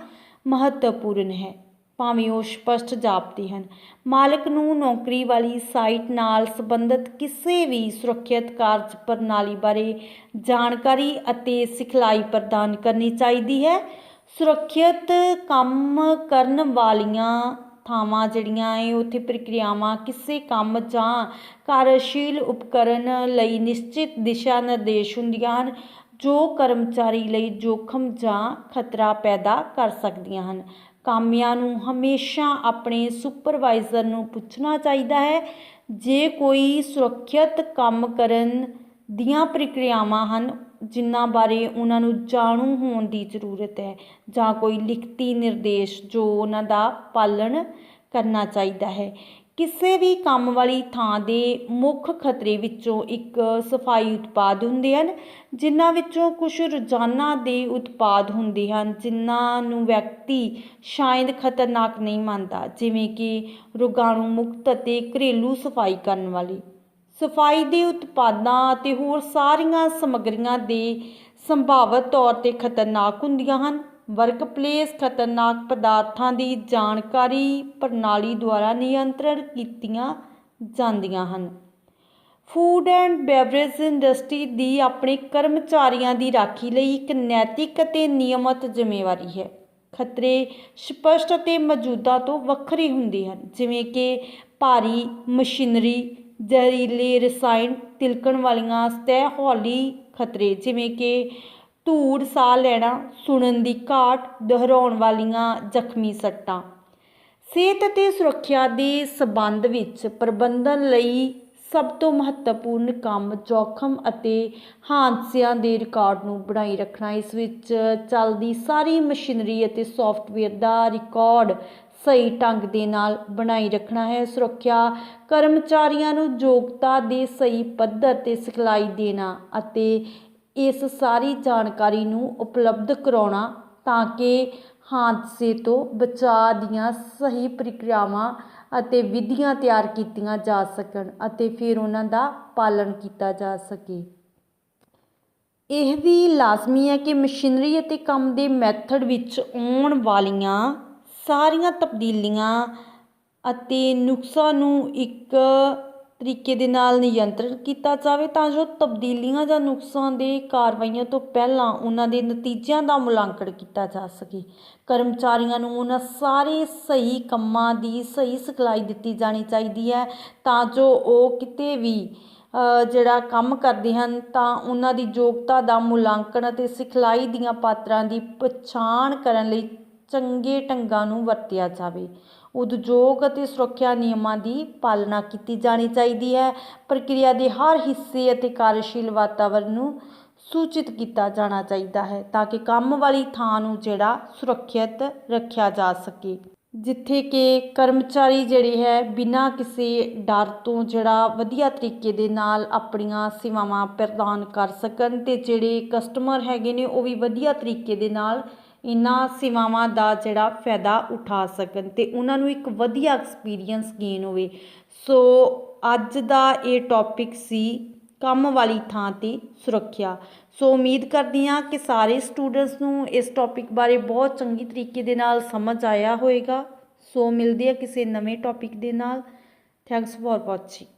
ਮਹੱਤਵਪੂਰਨ ਹੈ ਭਾਵੇਂ ਉਹ ਸਪਸ਼ਟ ਜਾਪਦੇ ਹਨ। ਮਾਲਕ ਨੂੰ ਨੌਕਰੀ ਵਾਲੀ ਸਾਈਟ ਨਾਲ ਸੰਬੰਧਿਤ ਕਿਸੇ ਵੀ ਸੁਰੱਖਿਅਤ ਕਾਰਜ ਪ੍ਰਣਾਲੀ ਬਾਰੇ ਜਾਣਕਾਰੀ ਅਤੇ ਸਿਖਲਾਈ ਪ੍ਰਦਾਨ ਕਰਨੀ ਚਾਹੀਦੀ ਹੈ। ਸੁਰੱਖਿਅਤ ਕੰਮ ਕਰਨ ਵਾਲੀਆਂ ਥਾਵਾਂ ਜਿਹੜੀਆਂ ਹੈ ਉੱਥੇ ਪ੍ਰਕਿਰਿਆਵਾਂ ਕਿਸੇ ਕੰਮ ਜਾਂ ਕਾਰਜਸ਼ੀਲ ਉਪਕਰਨ ਲਈ ਨਿਸ਼ਚਿਤ ਦਿਸ਼ਾ ਨਿਰਦੇਸ਼ ਹੁੰਦੀਆਂ ਹਨ ਜੋ ਕਰਮਚਾਰੀ ਲਈ ਜੋਖਮ ਜਾਂ ਖਤਰਾ ਪੈਦਾ ਕਰ ਸਕਦੀਆਂ ਹਨ। ਕਾਮਿਆਂ ਨੂੰ ਹਮੇਸ਼ਾ ਆਪਣੇ ਸੁਪਰਵਾਈਜ਼ਰ ਨੂੰ ਪੁੱਛਣਾ ਚਾਹੀਦਾ ਹੈ ਜੇ ਕੋਈ ਸੁਰੱਖਿਅਤ ਕੰਮ ਕਰਨ ਦੀਆਂ ਪ੍ਰਕਿਰਿਆਵਾਂ ਹਨ ਜਿਨ੍ਹਾਂ ਬਾਰੇ ਉਹਨਾਂ ਨੂੰ ਜਾਣੂ ਹੋਣ ਦੀ ਜ਼ਰੂਰਤ ਹੈ ਜਾਂ ਕੋਈ ਲਿਖਤੀ ਨਿਰਦੇਸ਼ ਜੋ ਉਹਨਾਂ ਦਾ ਪਾਲਣ ਕਰਨਾ ਚਾਹੀਦਾ ਹੈ। ਕਿਸੇ ਵੀ ਕੰਮ ਵਾਲੀ ਥਾਂ ਦੇ ਮੁੱਖ ਖਤਰੇ ਵਿੱਚੋਂ ਇੱਕ ਸਫਾਈ ਉਤਪਾਦ ਹੁੰਦੇ ਹਨ ਜਿਨ੍ਹਾਂ ਵਿੱਚੋਂ ਕੁਝ ਰੋਜ਼ਾਨਾ ਦੇ ਉਤਪਾਦ ਹੁੰਦੇ ਹਨ ਜਿਨ੍ਹਾਂ ਨੂੰ ਵਿਅਕਤੀ ਸ਼ਾਇਦ ਖਤਰਨਾਕ ਨਹੀਂ ਮੰਨਦਾ, ਜਿਵੇਂ ਕਿ ਰੋਗਾਣੂ ਮੁਕਤ ਅਤੇ ਘਰੇਲੂ ਸਫਾਈ ਕਰਨ ਵਾਲੀ ਸਫਾਈ ਦੇ ਉਤਪਾਦਾਂ ਅਤੇ ਹੋਰ ਸਾਰੀਆਂ ਸਮੱਗਰੀਆਂ ਦੇ ਸੰਭਾਵਿਤ ਤੌਰ 'ਤੇ ਖਤਰਨਾਕ ਹੁੰਦੀਆਂ ਹਨ। ਵਰਕਪਲੇਸ ਖਤਰਨਾਕ ਪਦਾਰਥਾਂ ਦੀ ਜਾਣਕਾਰੀ ਪ੍ਰਣਾਲੀ ਦੁਆਰਾ ਨਿਯੰਤਰਣ ਕੀਤੀਆਂ ਜਾਂਦੀਆਂ ਹਨ। ਫੂਡ ਐਂਡ ਬੈਵਰੇਜ ਇੰਡਸਟਰੀ ਦੀ ਆਪਣੇ ਕਰਮਚਾਰੀਆਂ ਦੀ ਰਾਖੀ ਲਈ ਇੱਕ ਨੈਤਿਕ ਅਤੇ ਨਿਯਮਤ ਜ਼ਿੰਮੇਵਾਰੀ ਹੈ। ਖਤਰੇ ਸਪਸ਼ਟ ਅਤੇ ਮੌਜੂਦਾ ਤੋਂ ਵੱਖਰੇ ਹੁੰਦੇ ਹਨ, ਜਿਵੇਂ ਕਿ ਭਾਰੀ ਮਸ਼ੀਨਰੀ, ਜ਼ਹਿਰੀਲੇ ਰਸਾਇਣ, ਤਿਲਕਣ ਵਾਲੀਆਂ ਸਤਹ ਹੌਲੀ ਖਤਰੇ ਜਿਵੇਂ ਕਿ ਧੂੜ, ਸਾਹ ਲੈਣਾ, ਸੁਣਨ ਦੀ ਘਾਟ, ਦੁਹਰਾਉਣ ਵਾਲੀਆਂ ਜ਼ਖਮੀ ਸੱਟਾਂ। ਸਿਹਤ ਅਤੇ ਸੁਰੱਖਿਆ ਦੇ ਸੰਬੰਧ ਵਿੱਚ ਪ੍ਰਬੰਧਨ ਲਈ ਸਭ ਤੋਂ ਮਹੱਤਵਪੂਰਨ ਕੰਮ ਜੋਖਮ ਅਤੇ ਹਾਦਸਿਆਂ ਦੇ ਰਿਕਾਰਡ ਨੂੰ ਬਣਾਈ ਰੱਖਣਾ। ਇਸ ਵਿੱਚ ਚੱਲਦੀ ਸਾਰੀ ਮਸ਼ੀਨਰੀ ਅਤੇ ਸੌਫਟਵੇਅਰ ਦਾ ਰਿਕਾਰਡ ਸਹੀ ਢੰਗ ਦੇ ਨਾਲ ਬਣਾਈ ਰੱਖਣਾ ਹੈ। ਸੁਰੱਖਿਆ ਕਰਮਚਾਰੀਆਂ ਨੂੰ ਯੋਗਤਾ ਦੇ ਸਹੀ ਪੱਧਰ 'ਤੇ ਸਿਖਲਾਈ ਦੇਣਾ ਅਤੇ ਇਸ ਸਾਰੀ ਜਾਣਕਾਰੀ ਨੂੰ ਉਪਲਬਧ ਕਰਾਉਣਾ ਤਾਂ ਕਿ ਹਾਦਸੇ ਤੋਂ ਬਚਾਅ ਦੀਆਂ ਸਹੀ ਪ੍ਰਕਿਰਿਆਵਾਂ ਅਤੇ ਵਿਧੀਆਂ ਤਿਆਰ ਕੀਤੀਆਂ ਜਾ ਸਕਣ ਅਤੇ ਫਿਰ ਉਹਨਾਂ ਦਾ ਪਾਲਣ ਕੀਤਾ ਜਾ ਸਕੇ। ਇਹ ਵੀ ਲਾਜ਼ਮੀ ਹੈ ਕਿ ਮਸ਼ੀਨਰੀ ਅਤੇ ਕੰਮ ਦੇ ਮੈਥਡ ਵਿੱਚ ਆਉਣ ਵਾਲੀਆਂ ਸਾਰੀਆਂ ਤਬਦੀਲੀਆਂ ਅਤੇ ਨੁਕਸਾਂ ਨੂੰ ਇੱਕ ਤਰੀਕੇ ਦੇ ਨਾਲ ਨਿਯੰਤਰਣ ਕੀਤਾ ਜਾਵੇ ਤਾਂ ਜੋ ਤਬਦੀਲੀਆਂ ਜਾਂ ਨੁਕਸਾਂ ਦੇ ਕਾਰਵਾਈਆਂ ਤੋਂ ਪਹਿਲਾਂ ਉਹਨਾਂ ਦੇ ਨਤੀਜਿਆਂ ਦਾ ਮੁਲਾਂਕਣ ਕੀਤਾ ਜਾ ਸਕੇ। ਕਰਮਚਾਰੀਆਂ ਨੂੰ ਉਹਨਾਂ ਸਾਰੇ ਸਹੀ ਕੰਮਾਂ ਦੀ ਸਹੀ ਸਿਖਲਾਈ ਦਿੱਤੀ ਜਾਣੀ ਚਾਹੀਦੀ ਹੈ ਤਾਂ ਜੋ ਉਹ ਕਿਤੇ ਵੀ ਜਿਹੜਾ ਕੰਮ ਕਰਦੇ ਹਨ ਤਾਂ ਉਹਨਾਂ ਦੀ ਯੋਗਤਾ ਦਾ ਮੁਲਾਂਕਣ ਅਤੇ ਸਿਖਲਾਈ ਦੀਆਂ ਪਾਤਰਾਂ ਦੀ ਪਛਾਣ ਕਰਨ ਲਈ ਚੰਗੇ ਢੰਗਾਂ ਨੂੰ ਵਰਤਿਆ ਜਾਵੇ। ਉਦਯੋਗ ਅਤੇ ਸੁਰੱਖਿਆ ਨਿਯਮਾਂ ਦੀ ਪਾਲਣਾ ਕੀਤੀ ਜਾਣੀ ਚਾਹੀਦੀ ਹੈ। ਪ੍ਰਕਿਰਿਆ ਦੇ ਹਰ ਹਿੱਸੇ ਅਤੇ ਕਾਰਜਸ਼ੀਲ ਵਾਤਾਵਰਨ ਨੂੰ ਸੂਚਿਤ ਕੀਤਾ ਜਾਣਾ ਚਾਹੀਦਾ ਹੈ ਤਾਂ ਕਿ ਕੰਮ ਵਾਲੀ ਥਾਂ ਨੂੰ ਜਿਹੜਾ ਸੁਰੱਖਿਅਤ ਰੱਖਿਆ ਜਾ ਸਕੇ, ਜਿੱਥੇ ਕਿ ਕਰਮਚਾਰੀ ਜਿਹੜੇ ਹੈ ਬਿਨਾਂ ਕਿਸੇ ਡਰ ਤੋਂ ਜਿਹੜਾ ਵਧੀਆ ਤਰੀਕੇ ਦੇ ਨਾਲ ਆਪਣੀਆਂ ਸੇਵਾਵਾਂ ਪ੍ਰਦਾਨ ਕਰ ਸਕਣ ਅਤੇ ਜਿਹੜੇ ਕਸਟਮਰ ਹੈਗੇ ਨੇ ਉਹ ਵੀ ਵਧੀਆ ਤਰੀਕੇ ਦੇ ਨਾਲ ਇਹਨਾਂ ਸੇਵਾਵਾਂ ਦਾ ਜਿਹੜਾ ਫਾਇਦਾ ਉਠਾ ਸਕਣ ਅਤੇ ਉਹਨਾਂ ਨੂੰ ਇੱਕ ਵਧੀਆ ਐਕਸਪੀਰੀਅੰਸ ਗੇਨ ਹੋਵੇ। ਸੋ ਅੱਜ ਦਾ ਇਹ ਟੌਪਿਕ ਸੀ ਕੰਮ ਵਾਲੀ ਥਾਂ 'ਤੇ ਸੁਰੱਖਿਆ। ਸੋ ਉਮੀਦ ਕਰਦੀ ਹਾਂ ਕਿ ਸਾਰੇ ਸਟੂਡੈਂਟਸ ਨੂੰ ਇਸ ਟੌਪਿਕ ਬਾਰੇ ਬਹੁਤ ਚੰਗੀ ਤਰੀਕੇ ਦੇ ਨਾਲ ਸਮਝ ਆਇਆ ਹੋਵੇਗਾ। ਸੋ ਮਿਲਦੇ ਆ ਕਿਸੇ ਨਵੇਂ ਟੌਪਿਕ ਦੇ ਨਾਲ। Thanks for watching.